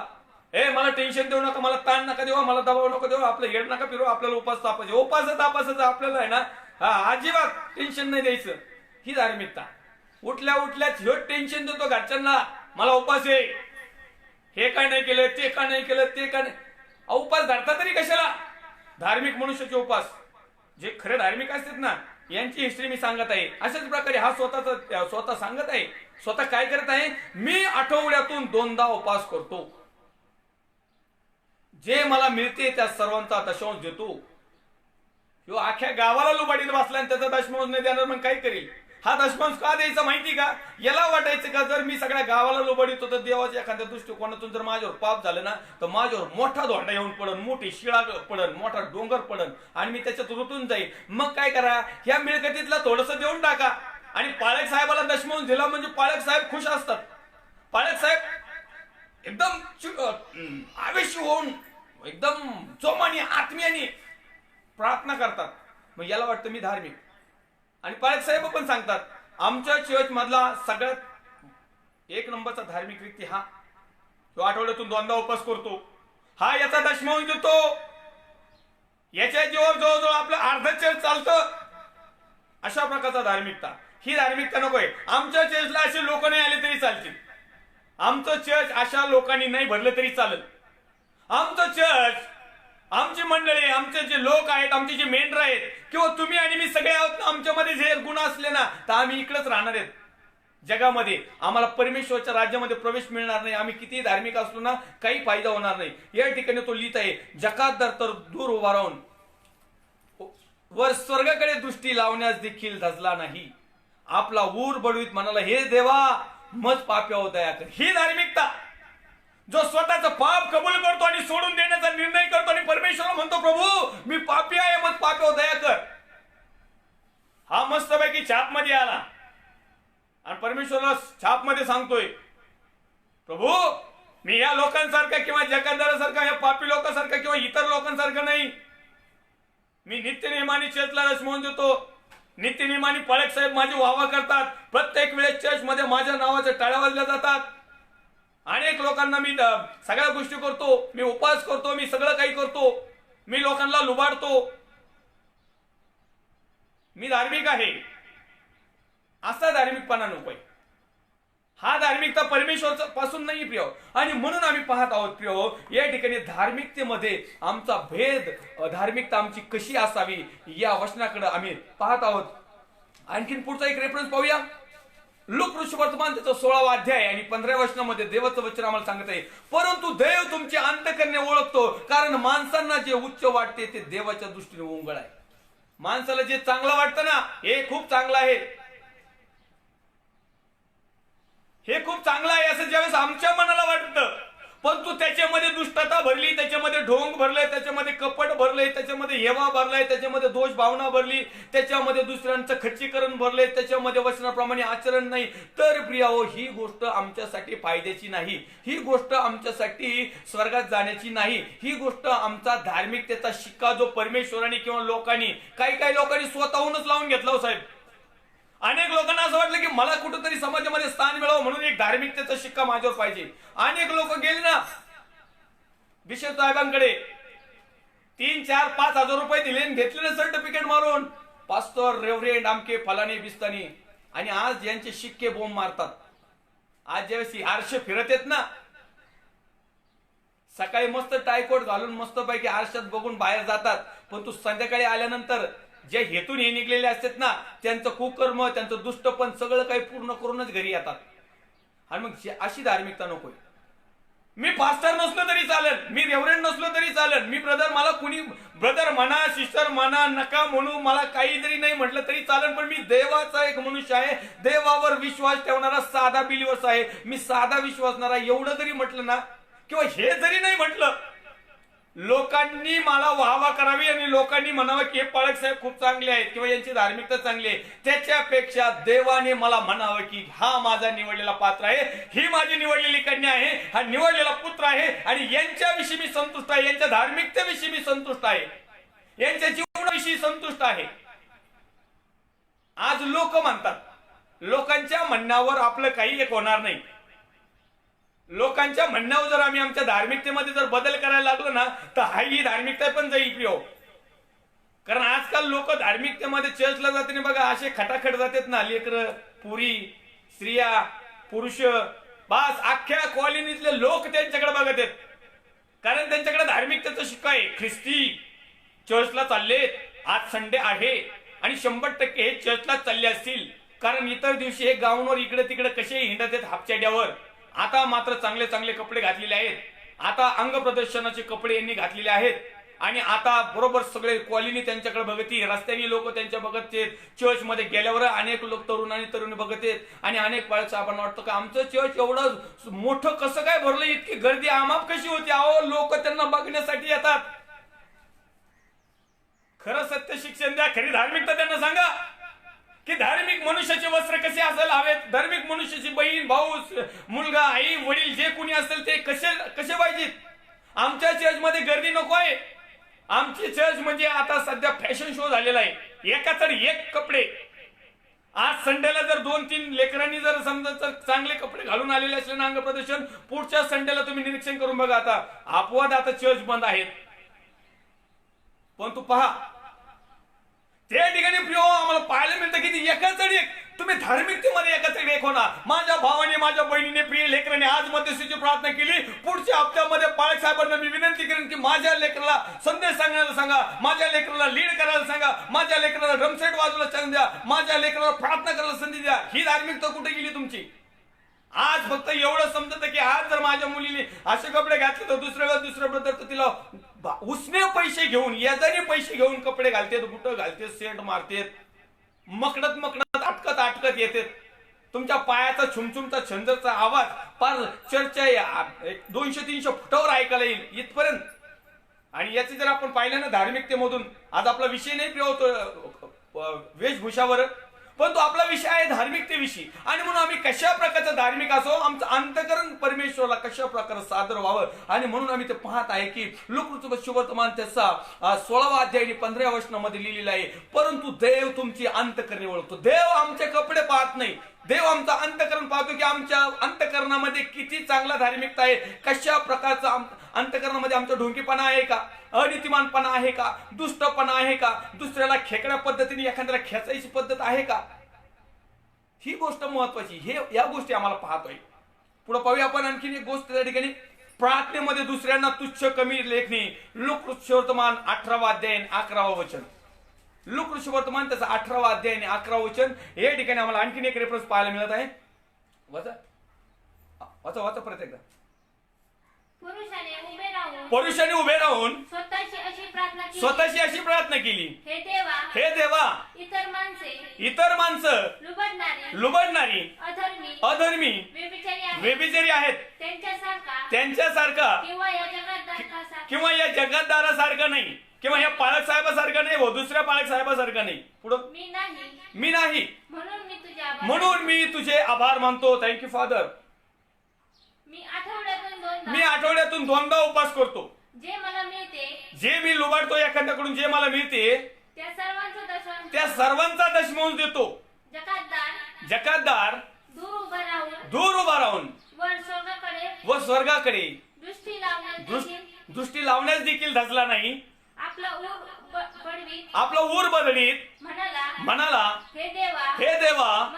हे मला टेन्शन देऊ नका, मला ताण नका देऊ, मला दबाव नका देऊ, आपलं हेड नका फिरू, आपल्याला उपास तापायचे. उपासाचं आपल्याला आहे ना, अजिबात टेन्शन नाही द्यायचं. ही धार्मिकता. उठल्या ह्यो टेन्शन देतो घरच्यांना, मला उपास आहे, हे काय नाही केलं, ते का नाही केलं, ते का नाही. उपास धरता तरी कशाला? धार्मिक मनुष्याचे उपास, जे खरे धार्मिक असतात ना, यांची हिस्ट्री मी सांगत आहे. अशाच प्रकारे हा स्वतः सांगत आहे. स्वतः काय करत आहे? मी आठवड्यातून 2दा उपवास करतो. जे मला मिळते त्या सर्वांचा दशांश देतो. ह्यो अख्ख्या गावाला लुबाडीत बसला आणि त्याचा दशमांश नाही देणार, मग काय करेल? हा दशमांश का द्यायचा माहिती का? याला वाटायचं का जर मी सगळ्या गावाला लुबाडीत होतो, देवाच्या एखाद्या दृष्टिकोनातून जर माझ्यावर पाप झालं ना, तर माझ्यावर मोठा धोंडा येऊन पडन, मोठी शिळा पडन, मोठा डोंगर पडन आणि मी त्याच्यात रुतून जाईल. मग काय करा, ह्या मिळकतीतला थोडंसं देऊन टाका. आणि पाळक साहेबाला दशमांश दिला म्हणजे पाळक साहेब खुश असतात. पाळक साहेब एकदम आवेशी होऊन, एकदम जोमाने, आत्मीयाने प्रार्थना करतात. मग याला वाटतं मी धार्मिक. आणि पाळक साहेब पण सांगतात, आमच्या चर्च मधला सगळ्यात 1 नंबरचा धार्मिक व्यक्ती हा, तो आठवड्यातून 2दा उपवास करतो, हा याचा दशमांश देतो, याच्या जीवावर जवळजवळ आपलं अर्ध चर्च चालतं. अशा प्रकारचा धार्मिकता. ही धार्मिकता नकोय. आमच्या चर्चला असे लोक नाही आले तरी चालतील. आमचं चर्च अशा लोकांनी नाही भरलं तरी चालेल. आमचं चर्च, आमची मंडळी, आमचे जे लोक आहेत, आमचे जे मेंढर आहेत, किंवा तुम्ही आणि मी सगळे आहोत ना, आमच्यामध्ये जे गुण असले ना, तर आम्ही इकडेच राहणार आहेत जगामध्ये. आम्हाला परमेश्वरच्या राज्यामध्ये प्रवेश मिळणार नाही. आम्ही कितीही धार्मिक असलो ना, काही फायदा होणार नाही. या ठिकाणी तो लिहित आहे, जकातदार तर दूर उभा राहून वर स्वर्गाकडे दृष्टी लावण्यास देखील धजला नाही. आपला ऊर बडवीत म्हणाला, हे देवा, मज पाप्यावर दया कर. ही धार्मिकता. जो स्वतःचं पाप कबूल करतो आणि सोडून देण्याचा निर्णय करतो आणि परमेश्वर म्हणतो, प्रभू मी पापी आहे, मग पाप्यावर दया कर. हा मस्तपैकी छाप मध्ये आला आणि परमेश्वराला छाप मध्ये सांगतोय, प्रभू मी या लोकांसारखा किंवा जगदारासारखा, या पापी लोकांसारखा किंवा इतर लोकांसारखा नाही. मी नित्यनेमाने चर्चला रसमवून देतो. नित्यनेमाने पाळक साहेब माझी वाहवा करतात. प्रत्येक वेळेस चर्च मध्ये माझ्या नावाचे टाळ्या वाजल्या जातात. अनेक लोकांना मी सगळ्या गोष्टी करतो. मी उपवास करतो. मी सगळं काही करतो. मी लोकांना लुबाडतो. मी धार्मिक आहे. असा धार्मिकपणा नकोय. हा धार्मिकता परमेश्वर पासून नाही प्रिय. आणि म्हणून आम्ही पाहत आहोत प्रिय, या ठिकाणी धार्मिकतेमध्ये आमचा भेद, धार्मिकता आमची कशी असावी या वचनाकडे आम्ही पाहत आहोत. आणखीन पुढचा एक रेफरन्स पाहूया. लूक वृषवर्तमान त्याचा 16वा अध्याय आणि 15व्या वचनामध्ये देवाचं वचन आम्हाला सांगत आहे, परंतु देव तुमचे अंतःकरणे ओळखतो, कारण माणसांना जे उच्च वाटते ते देवाच्या दृष्टीने उंगळ आहे. माणसाला जे चांगलं वाटतं ना, हे खूप चांगलं आहे, हे खूप चांगलं आहे असं ज्यावेळेस आमच्या मनाला वाटतं, परंतु त्याच्यामध्ये दुष्टता भरली, त्याच्यामध्ये ढोंग भरलंय, त्याच्यामध्ये कपट भरलंय, त्याच्यामध्ये हेवा भरलाय, त्याच्यामध्ये दोष भावना भरली, त्याच्यामध्ये दुसऱ्यांचं खच्चीकरण भरलंय, त्याच्यामध्ये वचनाप्रमाणे आचरण नाही, तर प्रियाओ ही गोष्ट आमच्यासाठी फायद्याची नाही. ही गोष्ट आमच्यासाठी स्वर्गात जाण्याची नाही. ही गोष्ट आमचा धार्मिकतेचा शिक्का जो परमेश्वराने किंवा लोकांनी, काही लोकांनी स्वतःहूनच लावून घेतला हो साहेब. अनेक लोकांना असं वाटलं की मला कुठेतरी समाजामध्ये स्थान मिळावं म्हणून एक धार्मिकतेचा शिक्का माझ्यावर पाहिजे. अनेक लोक गेले ना बिशप साहेबांकडे, 3, 4, 5 हजार रुपये दिले, घेतलेले सर्टिफिकेट मारून पास्टर, रेव्हरेंड, आमके फलाने बिस्तानी, आणि आज यांचे शिक्के बोंब मारतात. आज ज्यावेळेस आरशे फिरत येत ना, सकाळी मस्त टायकोट घालून मस्तपैकी आरशात बघून बाहेर जातात, पण तू संध्याकाळी आल्यानंतर जे हेतून हे निघलेले असतात ना, त्यांचं कुकर्म, त्यांचं दुष्टपण सगळं काही पूर्ण करूनच घरी येतात. आणि मग अशी धार्मिकता नकोय. मी पास्टर नसलो तरी चालेल, मी रेव्हरंड नसलो तरी चालेल, मी ब्रदर, मला कुणी ब्रदर म्हणा, सिस्टर म्हणा, नका म्हणू, मला काही जरी नाही म्हटलं तरी चालेल, पण मी देवाचा एक मनुष्य आहे, देवावर विश्वास ठेवणारा साधा बिलीवर्स आहे. मी साधा विश्वासणारा एवढं जरी म्हटलं ना, किंवा हे जरी नाही म्हटलं, लोकांनी मला वाहवा करावी आणि लोकांनी म्हणावं की हे पाळक साहेब खूप चांगले आहेत किंवा यांची धार्मिकता चांगली आहे, त्याच्यापेक्षा देवाने मला म्हणावं की हा माझा निवडलेला पात्र आहे, ही माझी निवडलेली कन्या आहे, हा निवडलेला पुत्र आहे, आणि यांच्याविषयी मी संतुष्ट आहे, यांच्या धार्मिकतेविषयी मी संतुष्ट आहे, यांच्या जीवनाविषयी संतुष्ट आहे. आज लोक म्हणतात, लोकांच्या म्हणण्यावर आपलं काही एक होणार नाही. लोकांच्या म्हणण्यावर जर आम्ही आमच्या धार्मिकतेमध्ये जर बदल करायला लागलो ना, तर ही धार्मिकता पण जाईल प्रियो. कारण आजकाल लोक धार्मिकतेमध्ये चर्चला जाते बघा, असे खटाखट जातात ना, लेकर, पुरी, स्त्रिया, पुरुष, बस अख्ख्या कॉलनीतले लोक त्यांच्याकडे बघत आहेत, कारण त्यांच्याकडे धार्मिकतेचा शिक्का आहे. ख्रिस्ती चर्चला चाललेत, आज संडे आहे आणि 100% हे चर्चला चालले असतील, कारण इतर दिवशी हे गावांवर इकडे तिकडे कसे हिंडत आहेत हापचाड्यावर. आता मात्र चांगले चांगले कपडे घातलेले आहेत, आता अंग प्रदर्शनाचे कपडे यांनी घातलेले आहेत, आणि आता बरोबर सगळे कॉलनी त्यांच्याकडे बघते, रस्त्याने लोक त्यांच्या बघत आहेत, चर्च मध्ये गेल्यावर अनेक लोक तरुण आणि तरुणी बघत आहेत, आणि अनेक पाळक साहेबांना वाटतं का आमचं चर्च एवढं मोठं कसं काय भरलं, इतकी गर्दी आमाप कशी होती. अहो, लोक त्यांना बघण्यासाठी येतात. खरं सत्य शिक्षण द्या, खरी धार्मिकता त्यांना सांगा की धार्मिक मनुष्याचे वस्त्र कसे असायला हवेत, धार्मिक मनुष्याची बहीण, भाऊ, मुलगा, आई, वडील जे कुणी असेल ते कसे पाहिजेत. आमच्या चर्च मध्ये गर्दी नको आहे. आमची चर्च म्हणजे आता सध्या फॅशन शो झालेला आहे, एकाच एक कपडे. आज संडेला जर 2-3 लेकरांनी जर समजा चांगले कपडे घालून आलेले असले ना अंग प्रदर्शन, पुढच्या संडेला तुम्ही निरीक्षण करून बघा, आता अपवाद, आता चर्च बंद आहेत. पण तू पहा त्या ठिकाणी प्रिय आम्हाला पाहायला मिळतं की एकाच एक तुम्ही धार्मिकतेमध्ये एकाच एक होणार. माझ्या भावाने, माझ्या बहिणीने, प्रिय लेकराने आज मध्यस्थीची प्रार्थना केली. पुढच्या हप्त्यामध्ये पाळक साहेबांना मी विनंती करेन की माझ्या लेकराला संदेश सांगायला सांगा, माझ्या लेकराला लीड करायला सांगा, माझ्या लेकराला ड्रमसेट वाजवायला सांग द्या, माझ्या लेकराला प्रार्थना करायला संधी द्या. ही धार्मिकता कुठे गेली तुमची? आज फक्त एवढं समजतं की आज जर माझ्या मुलीने असे कपडे घातले तर दुसऱ्या ब्रदर तर तिला उसने पैसे घेऊन, याजाने पैसे घेऊन कपडे घालतेत, बुट घालतेत, सेंट मारतेत, मकडत अटकत येतेत. तुमच्या पायाचा छुमछुमचा छंदचा आवाज फार चर्चा 200-300 फुटावर ऐकायला येईल इथपर्यंत. आणि याचे जर आपण पाहिलं ना धार्मिकतेमधून, आज आपला विषय नाही प्रिय होतो वेशभूषावर, परंतु आपला विषय आहे धार्मिकतेविषयी. आणि म्हणून आम्ही कशा प्रकारचं धार्मिक असो, आमचं अंतकरण परमेश्वरला कशा प्रकारे सादर व्हावं. आणि म्हणून आम्ही ते पाहत आहे की लूका शुभवर्तमान त्याचा 16वा अध्याय आणि 15व्या वचनामध्ये लिहिलेलं आहे, परंतु देव तुमची अंतकरणे ओळखतो. देव आमचे कपडे पाहत नाही, देव आमचं अंतकरण पाहतो की आमच्या अंतकरणामध्ये किती चांगला धार्मिकता आहे, कशा प्रकारचा अंतकरणामध्ये आमचा ढोंगीपणा आहे का, अनितिमानपणा आहे का, दुष्टपणा आहे का, दुसऱ्याला खेकड्या पद्धतीने एखाद्याला खेचायची पद्धत आहे का. ही गोष्ट महत्वाची. या गोष्टी आम्हाला पाहतोय. पुढे पाहूया आपण आणखीन एक गोष्ट त्या ठिकाणी, प्रार्थनेमध्ये दुसऱ्यांना तुच्छ कमी लेखणे. लूका शुभवर्तमान 18वा अध्याय 11वा वचन. लूका शुभवर्तमान त्याचा 18वा अध्याय 11वा वचन. या ठिकाणी आम्हाला आणखीन एक रेफरन्स पाहायला मिळत आहे. वाचा वाचा वाचा परत एकदा. पुरुषाने उभे राहून स्वतःची अशी प्रार्थना केली, हे देवा, इतर माणसं लुबडणारी, अधर्मी, व्यभिचारी आहेत, त्यांच्यासारखा किंवा या जगतदारासारखा नाही, किंवा या पाळक साहेबासारखा नाही, दुसऱ्या पाळक साहेबासारखा नाही. पुढं मी नाही, म्हणून मी तुझे आभार मानतो. Thank you father. मी आठवड्यातून 2दा उपवास करतो. जे मी लुबाडतो एखाद्याकडून, जे मला मिळते त्या सर्वांचा दशमांश देतो. जकातदार दूर उभा राहून व स्वर्गाकडे दृष्टी लावण्यास देखील धजला नाही. आपला ऊर बदलीत म्हणाला, हे देवा,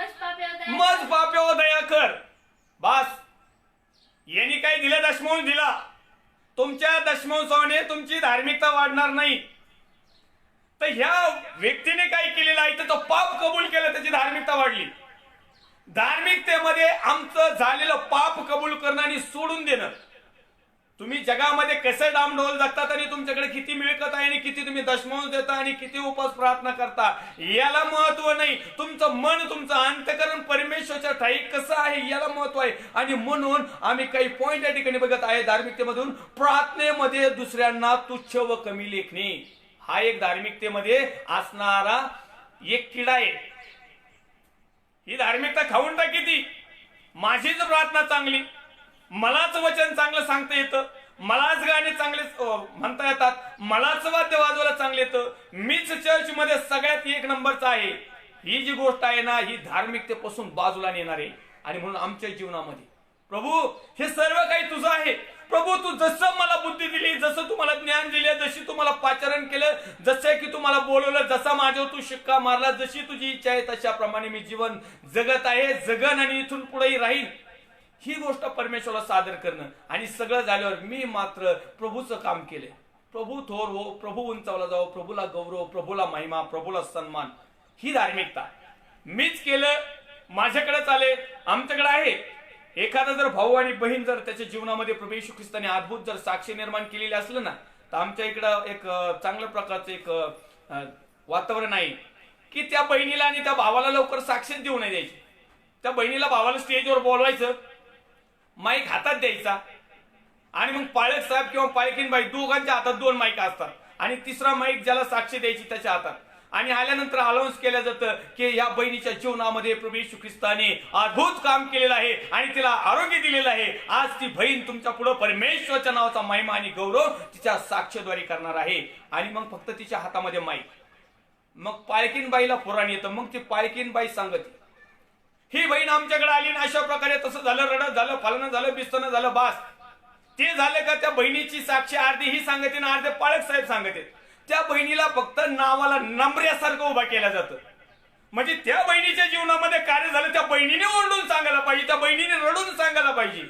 मज पाप्यावर दया कर. बास, यांनी काही दिलं, दशमांश दिला. तुमच्या दशमांशाने तुमची धार्मिकता वाढणार नाही. तर ह्या व्यक्तीने काय केलेलं आहे, तर तो पाप कबूल केलं, त्याची धार्मिकता वाढली. धार्मिकतेमध्ये आमचं झालेलं पाप कबूल करणं आणि सोडून देणं. तुम्ही जगामध्ये कसे डामडोल जगतात आणि तुमच्याकडे किती मिळकत आहे आणि किती तुम्ही दशमांश देता आणि किती उपवास प्रार्थना करता, याला महत्व नाही. तुमचं मन, तुमचं अंतकरण परमेश्वरच्या ठाई कसं आहे याला महत्व आहे. आणि म्हणून आम्ही काही पॉइंट या ठिकाणी बघत आहे धार्मिकतेमधून. प्रार्थनेमध्ये दुसऱ्यांना तुच्छ व कमी लेखणे हा एक धार्मिकतेमध्ये असणारा एक किडा आहे. ही धार्मिकता खाऊन टाकी ती. माझीच प्रार्थना चांगली, मलाच वचन चांगलं सांगता येतं, मलाच गाणे चांगले म्हणता येतात, मलाच वाद्य वाजवायला चांगलं येतं, मीच चर्च मध्ये सगळ्यात 1 नंबरचा आहे. ही जी गोष्ट आहे ना, ही धार्मिकतेपासून बाजूला नेणार आहे. आणि म्हणून आमच्या जीवनामध्ये प्रभू, हे सर्व काही तुझं आहे. प्रभू, तू जसं मला बुद्धी दिली, जसं तुम्हाला ज्ञान दिले, जशी तुम्हाला पाचारण केलं, जसं की तुम्हाला बोलवलं, जसा माझ्यावर तू शिक्का मारला, जशी तुझी इच्छा आहे तशाप्रमाणे मी जीवन जगत आहे, जगन आणि इथून पुढेही राहील. ही गोष्ट परमेश्वराला सादर करणं. आणि सगळं झाल्यावर मी मात्र प्रभूचं काम केले. प्रभू थोर हो, प्रभू उंचावला जाओ, प्रभूला गौरव, प्रभूला महिमा, प्रभूला सन्मान. ही धार्मिकता मीच केलं, माझ्याकडे चाले, आमच्याकडे आहे. एखादा जर भाऊ आणि बहीण जर त्याच्या जीवनामध्ये प्रभू येशू ख्रिस्ताने अद्भुत जर साक्षी निर्माण केलेली असलं ना, तर आमच्या इकडं एक चांगल्या प्रकारचं एक वातावरण आहे की त्या बहिणीला आणि त्या भावाला लवकर साक्षी देऊ नये द्यायची. त्या बहिणीला भावाला स्टेजवर बोलवायचं, माईक हातात द्यायचा, आणि मग पाळक साहेब किंवा पाळकीन बाई दोघांच्या हातात 2 माईक असतात, आणि तिसरा माईक ज्याला साक्षी द्यायची त्याच्या हातात. आणि आल्यानंतर अनाउन्स केलं जातं की या बहिणीच्या जीवनामध्ये प्रभू येशू ख्रिस्ताने अद्भुत काम केलेलं आहे आणि तिला आरोग्य दिलेलं आहे. आज ती बहीण तुमच्या पुढे परमेश्वरच्या नावाचा महिमा आणि गौरव तिच्या साक्षीद्वारे करणार आहे. आणि मग फक्त तिच्या हातामध्ये माईक. मग पाळकीन बाईला पुराण येतं. मग ती पाळकीन बाई सांगते, ही बहीण आमच्याकडे आली ना, अशा प्रकारे तसं झालं, रडत झालं, फलनं झालं, बिस्तनं झालं. बास, ते झालं का त्या बहिणीची साक्षी अर्धी ही सांगते ना अर्धे पाळक साहेब सांगते. त्या बहिणीला फक्त नावाला नंबऱ्यासारखं उभा केलं जातं. म्हणजे त्या बहिणीच्या जीवनामध्ये कार्य झालं, त्या बहिणीने ओरडून सांगायला पाहिजे, त्या बहिणीने रडून सांगायला पाहिजे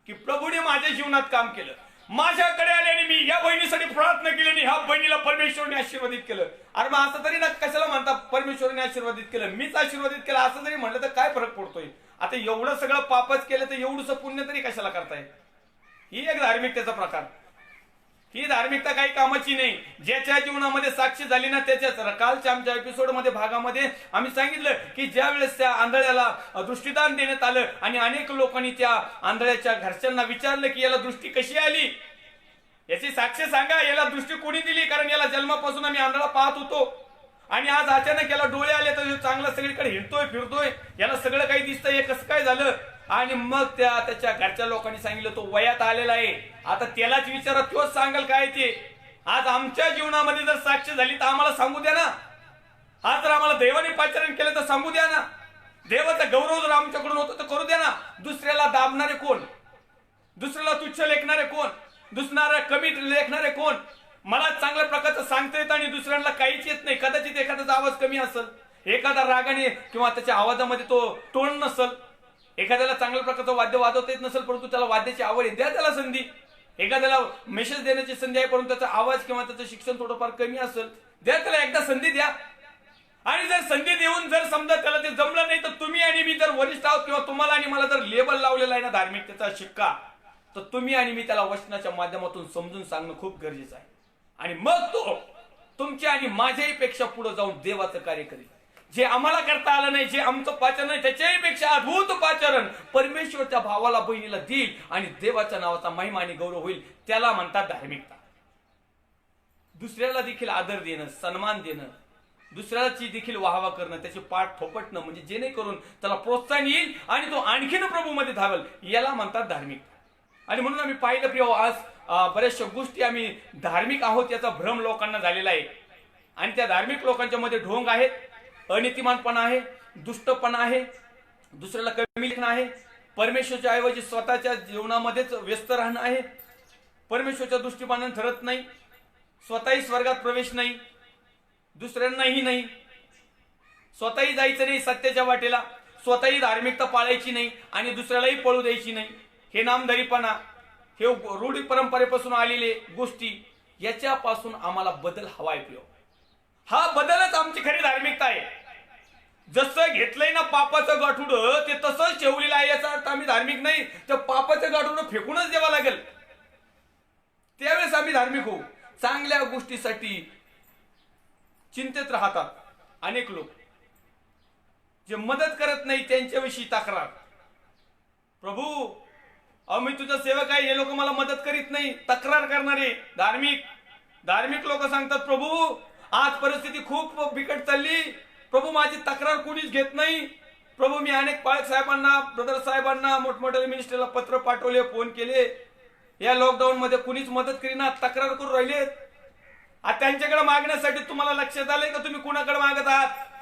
की प्रभूने माझ्या जीवनात काम केलं, माझ्याकडे आले आणि मी या बहिणीसाठी प्रार्थना केली आणि ह्या बहिणीला परमेश्वरने आशीर्वादित केलं. अरे मग असं तरी ना कशाला म्हणता परमेश्वरने आशीर्वादित केलं, मीच आशीर्वादित केलं असं जरी म्हणलं तर काय फरक पडतोय. आता एवढं सगळं पापच केलं तर एवढंच पुण्य तरी कशाला करताय. ही एक धार्मिकतेचा प्रकार. ही धार्मिकता काही कामाची नाही. ज्याच्या जीवनामध्ये साक्षी झाली ना त्याच्याच. कालच्या आमच्या एपिसोड मध्ये भागामध्ये आम्ही सांगितलं की ज्या वेळेस त्या आंधळ्याला दृष्टीदान देण्यात आलं आणि अनेक लोकांनी त्या आंधळ्याच्या घरच्यांना विचारलं की याला दृष्टी कशी आली, याची साक्ष सांगा, याला दृष्टी कोणी दिली, कारण याला जन्मापासून आम्ही आंधळा पाहत होतो. आणि आज अचानक याला डोळे आले तर ह्यो चांगला सगळीकडे हिंडतोय फिरतोय, याला सगळं काही दिसतंय, हे कसं काय झालं? आणि मग त्याच्या घरच्या लोकांनी सांगितलं तो वयात आलेला आहे, आता त्यालाच विचारा, तोच सांगाल काय ते. आज आमच्या जीवनामध्ये जर साक्ष झाली तर आम्हाला सांगू द्या ना. आज जर आम्हाला देवाने पाचारण केलं तर सांगू द्या ना. देवाचा गौरव जर आमच्याकडून होतो तर करू द्या ना. दुसऱ्याला दाबणारे कोण? दुसऱ्याला तुच्छ लेखणारे कोण? दुसऱ्याला कमी लेखणारे कोण? मला चांगल्या प्रकारचं सांगता येतं आणि दुसऱ्यांना काहीच येत नाही. कदाचित एखाद्याचा आवाज कमी असेल, एखादा रागाने किंवा त्याच्या आवाजामध्ये तो टोन नसल, एखाद्याला चांगल्या प्रकारचं वाद्य वाजवता येत नसेल परंतु त्याला वाद्याची आवड आहे, द्या त्याला संधी. एखाद्याला मेसेज देण्याची संधी आहे परंतु त्याचा आवाज किंवा त्याचं शिक्षण थोडंफार कमी असेल, द्या त्याला एकदा संधी द्या. आणि जर संधी देऊन जर समजा त्याला ते जमलं नाही तर तुम्ही आणि मी जर वरिष्ठ आहोत किंवा तुम्हाला आणि मला जर लेबल लावलेला आहे ना धार्मिकतेचा शिक्का, तर तुम्ही आणि मी त्याला वचनाच्या माध्यमातून समजून सांगणं खूप गरजेचं आहे. आणि मग तो तुमच्या आणि माझ्याही पेक्षा पुढे जाऊन देवाचं कार्य करेल. जे आम्हाला करता आलं नाही, जे आमचं पाचन नाही, त्याच्याही पेक्षा अद्भुत पाचरण परमेश्वरच्या भावाला बहिणीला देईल आणि देवाच्या नावाचा महिमा आणि गौरव होईल. त्याला म्हणतात धार्मिकता. दुसऱ्याला देखील आदर देणं, सन्मान देणं, दुसऱ्याची देखील वाहवा करणं, त्याचे पाठ थोपटणं, म्हणजे जेणेकरून त्याला प्रोत्साहन येईल आणि तो आणखीन प्रभूमध्ये धावेल, याला म्हणतात धार्मिकता. आणि म्हणून आम्ही पाहिलं प्रिय, आज बऱ्याचशा गोष्टी आम्ही धार्मिक आहोत याचा भ्रम लोकांना झालेला आहे. आणि त्या धार्मिक लोकांच्या मध्ये ढोंग आहेत, अनितिमानपणा आहे, दुष्टपणा आहे, दुसऱ्याला कमी लेखणं आहे, परमेश्वरच्या ऐवजी स्वतःच्या जीवनामध्येच व्यस्त राहणं आहे, परमेश्वरच्या दृष्टिकोनाने ठरत नाही, स्वतःही स्वर्गात प्रवेश नाही, दुसऱ्यांनाही नाही, स्वतःही जायचं नाही सत्याच्या वाटेला, स्वतःही धार्मिकता पाळायची नाही आणि दुसऱ्यालाही पळू द्यायची नाही. हे नामधारीपणा, हे रूढी परंपरेपासून आलेले गोष्टी, याच्यापासून आम्हाला बदल हवाय प्रिय. हा बदलच आमची खरी धार्मिकता आहे. जसं घेतलंय ना पापाचं गाठुडं ते तसंच ठेवलेलं आहे, याचा अर्थ आम्ही धार्मिक नाही. तर पापाचं गाठुडं फेकूनच द्यावं लागेल, त्यावेळेस आम्ही धार्मिक होऊ. चांगल्या गोष्टीसाठी चिंतेत राहतात अनेक लोक, जे मदत करत नाही त्यांच्याविषयी तक्रार. प्रभू मी तुझा सेवक आहे, हे लोक मला मदत करीत नाही, तक्रार करणारे धार्मिक लोक सांगतात, प्रभू आज परिस्थिती खूप बिकट चालली, प्रभू माझी तक्रार कुणीच घेत नाही. प्रभू मी अनेक पाळक साहेबांना, ब्रदर साहेबांना, मोठमोठ्या मिनिस्टरला पत्र पाठवले, फोन केले, या लॉकडाऊन मध्ये कुणीच मदत करीना, तक्रार करून राहिलेत. आता त्यांच्याकडे मागण्यासाठी तुम्हाला लक्षात आलंय का तुम्ही कुणाकडे मागत आहात?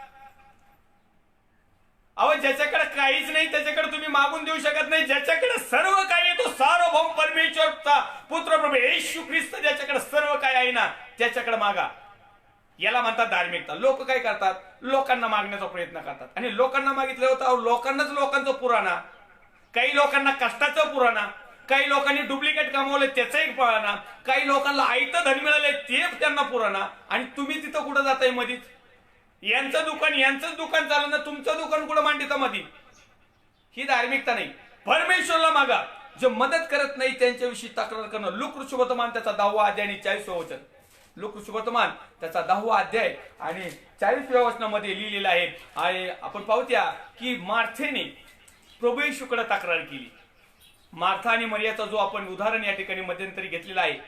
अहो, ज्याच्याकडे काहीच नाही त्याच्याकडे तुम्ही मागून देऊ शकत नाही. ज्याच्याकडे सर्व काही आहे तो सार्वभौम परमेश्वरचा पुत्र प्रभू येशू ख्रिस्त, ज्याच्याकडे सर्व काही आहे ना त्याच्याकडे मागा. याला म्हणतात धार्मिकता. लोक काय करतात? लोकांना मागण्याचा प्रयत्न करतात आणि लोकांना मागितलं होतं लोकांनाच लोकांचं पुराणा, काही लोकांना कष्टाचं पुराणा, काही लोकांनी डुप्लिकेट कमावले त्याचा एक पुराणा, काही लोकांना आयतं धन मिळाले ते त्यांना पुराणा. आणि तुम्ही तिथं कुठं जाताय मधीच? यांचं दुकान चाललं ना, तुमचं दुकान कुठं मांडता मध्ये? ही धार्मिकता नाही. परमेश्वरला मागा. जे मदत करत नाही त्यांच्याविषयी तक्रार करणं. लूक ऋषिवर्तमान त्याचा 10वा अध्याय आणि 40वे वचन. लूक ऋषिवर्तमान त्याचा 10वा अध्याय आणि 40व्या वचनामध्ये लिहिलेलं आहे. आणि आपण पाहूया की मार्थेने प्रभू येशूकडे तक्रार केली. मार्था आणि मरियाचा जो आपण उदाहरण या ठिकाणी मध्यंतरी घेतलेला आहे,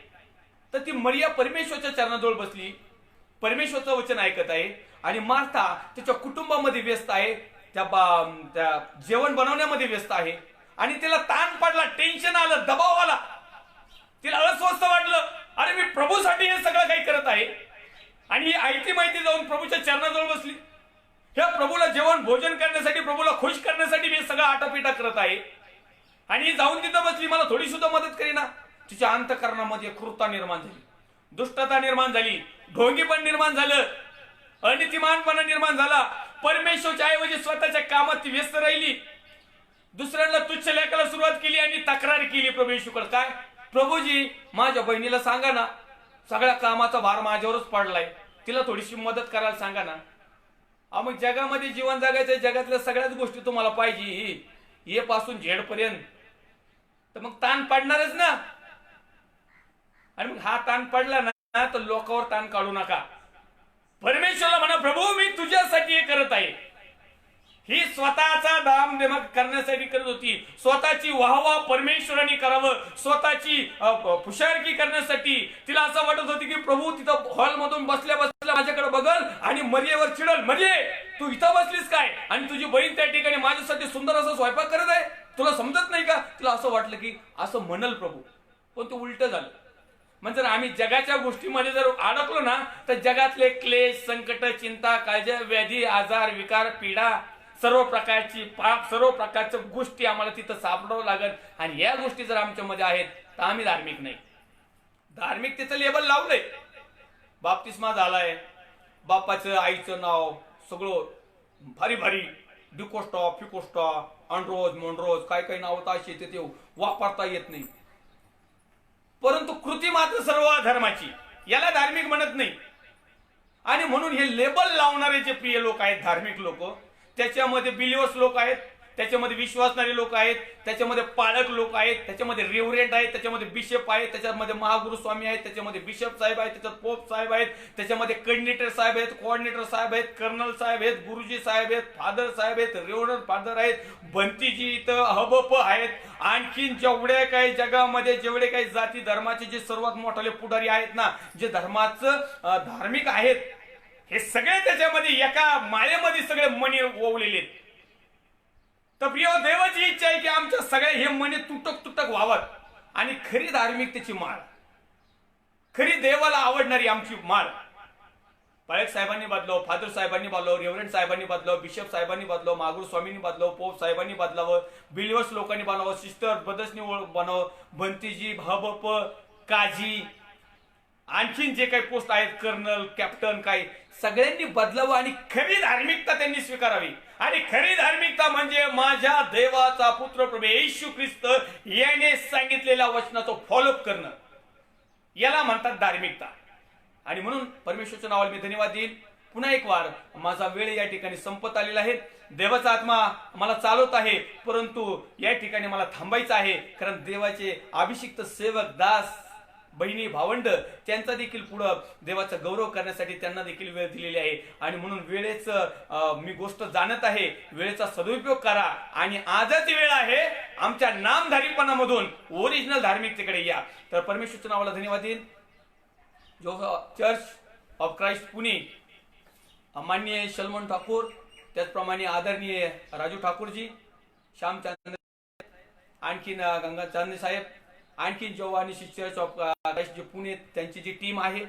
तर ती मरिया परमेश्वरच्या चरणाजवळ बसली, परमेश्वरचं वचन ऐकत आहे आणि मार्था त्याच्या कुटुंबामध्ये व्यस्त आहे, त्या जेवण बनवण्यामध्ये व्यस्त आहे. आणि तिला ताण पडला, टेन्शन आलं, दबाव आला, तिला अस्वस्थ वाटलं. अरे मी प्रभूसाठी हे सगळं काही करत आहे आणि ही आयती माहिती जाऊन प्रभूच्या चरणाजवळ बसली. ह्या प्रभूला जेवण भोजन करण्यासाठी, प्रभूला खुश करण्यासाठी मी सगळं आटापिटा करत आहे आणि जाऊन तिथं बसली, मला थोडी सुद्धा मदत करीना. तिच्या अंतःकरणामध्ये क्रूरता निर्माण झाली, दुष्टता निर्माण झाली, ढोंगीपण निर्माण झालं, अनितिमानपणा निर्माण झाला. परमेश्वरच्या ऐवजी स्वतःच्या कामात ती व्यस्त राहिली, दुसऱ्यांना तुच्छ लेखाला सुरुवात केली आणि तक्रार केली प्रभू येशूकडे. काय? प्रभूजी माझ्या बहिणीला सांगा ना, सगळ्या कामाचा भार माझ्यावरच पडलाय, तिला थोडीशी मदत करायला सांगा ना. मग जगामध्ये जीवन जगायचं, जगातल्या सगळ्याच गोष्टी तुम्हाला पाहिजे, ये पासून झेड पर्यंत, तर मग ताण पडणारच ना. आणि मग हा ताण पडला ना तर लोकांवर ताण काढू नका. परमेश्वरला म्हणा, प्रभू मी तुझ्यासाठी हे करत आहे. ही स्वतःचा धाम करण्यासाठी करत होती, स्वतःची वाहवा परमेश्वराने करावं, स्वतःची फुशारकी करण्यासाठी तिला असं वाटत होती की प्रभू तिथं हॉलमधून बसल्या बसल्या माझ्याकडे बघल आणि मरियेवर चिडल, म्हणजे तू इथं बसलीस काय आणि तुझी बहीण त्या ठिकाणी माझ्यासाठी सुंदर असा स्वयंपाक करत आहे, तुला समजत नाही का? तिला असं वाटलं की असं म्हणल प्रभू, पण ते उलट झालं. म्हणजे जर आम्ही जगाच्या गोष्टीमध्ये जर अडकलो ना तर जगातले क्लेश, संकट, चिंता, काळजी, व्याधी, आजार, विकार, पीडा, सर्व प्रकारची पाप, सर्व प्रकारच्या गोष्टी आम्हाला तिथं सापडावं लागत. आणि या गोष्टी जर आमच्यामध्ये आहेत तर आम्ही धार्मिक नाही. धार्मिकतेचं लेबल लावलंय. बाप्तिस्मा झालाय, बापाचं आईचं नाव सगळं भारी भारी, डिकोस्टा, फिकोस्टा, अनरोज, मोनरोज, काय काय नाव अशी येते ते वापरता येत नाही. परंतु कृती मात्र सर्व धर्माची, याला धार्मिक म्हणत नाही. आणि म्हणून हे लेबल लावणारे जे प्रिय लोक आहेत, धार्मिक लोक, त्याच्यामध्ये बिलिव्हर्स लोक आहेत, त्याच्यामध्ये विश्वासणारे लोक आहेत, त्याच्यामध्ये पाळक लोक आहेत, त्याच्यामध्ये रेव्हरेंट आहेत, त्याच्यामध्ये बिशप आहेत, त्याच्यामध्ये महागुरु स्वामी आहेत, त्याच्यामध्ये बिशप साहेब आहेत, त्याच्यात पोप साहेब आहेत, त्याच्यामध्ये कॉर्डिनेटर साहेब आहेत, कोऑर्डिनेटर साहेब आहेत, कर्नल साहेब आहेत, गुरुजी साहेब आहेत, फादर साहेब आहेत, रेव्हरंड फादर आहेत, भंतीजी इथं हबप आहेत. आणखीन जेवढे काही जगामध्ये जेवढे काही जाती धर्माचे जे सर्वात मोठाले पुढारी आहेत ना, जे धर्माचं धार्मिक आहेत, हे सगळे त्याच्यामध्ये एका माळेमध्ये सगळे मणी ओवलेले आहेत. तर प्रिय देवाची इच्छा आहे की आमच्या सगळे हे मणी तुटक तुटक व्हावत आणि खरी धार्मिकतेची माळ, खरी देवाला आवडणारी आमची माळ पाळक साहेबांनी बदलावं, फादर साहेबांनी बदलावं, रेव्हरंड साहेबांनी बदलावं, बिशप साहेबांनी बदलावं, महागुरु स्वामींनी बदलावं, पोप साहेबांनी बदलावं, बिलिव्हर्स लोकांनी बनावं, सिस्टर ब्रदर्सनी बनावं, भंतीजी, हबप, काजी, आणखीन जे काही पोस्ट आहेत, कर्नल, कॅप्टन, काय सगळ्यांनी बदलावं आणि खरी धार्मिकता त्यांनी स्वीकारावी. आणि खरी धार्मिकता म्हणजे माझ्या देवाचा पुत्र प्रभू येशू ख्रिस्त याने सांगितलेल्या वचनाचं फॉलोअप करणं, याला म्हणतात धार्मिकता. आणि म्हणून परमेश्वरच्या नावाला मी धन्यवाद देईन. पुन्हा एक वार माझा वेळ या ठिकाणी संपत आलेला आहे. देवाचा आत्मा मला चालवत आहे, परंतु या ठिकाणी मला थांबायचं आहे, कारण देवाचे अभिषिक्त सेवक, दास, बहिणी, भावंड, त्यांचा देखील पुढं देवाचा गौरव करण्यासाठी त्यांना देखील वेळ दिलेली आहे. आणि म्हणून वेळेचं मी गोष्ट जाणत आहे, वेळेचा सदुपयोग करा. आणि आजची वेळ आहे आमच्या नामधारीपणामधून ओरिजिनल धार्मिकतेकडे या. तर परमेश्वरच्या नावाला धन्यवाद देईन. जो चर्च ऑफ क्राइस्ट पुणे माननीय सलमान ठाकूर, त्याचप्रमाणे आदरणीय राजू ठाकूरजी, श्याम चांदे, आणखीन गंगा चांदे साहेब, आणखी जवानी चर्च ऑफ क्राइस्ट जे पुणे त्यांची जी टीम आहे,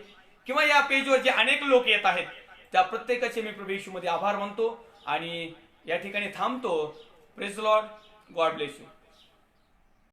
किंवा या पेजवर जे अनेक लोक येत आहेत, त्या प्रत्येकाचे मी प्रभू येशूमध्ये आभार मानतो आणि या ठिकाणी थांबतो. Praise the Lord. God bless you.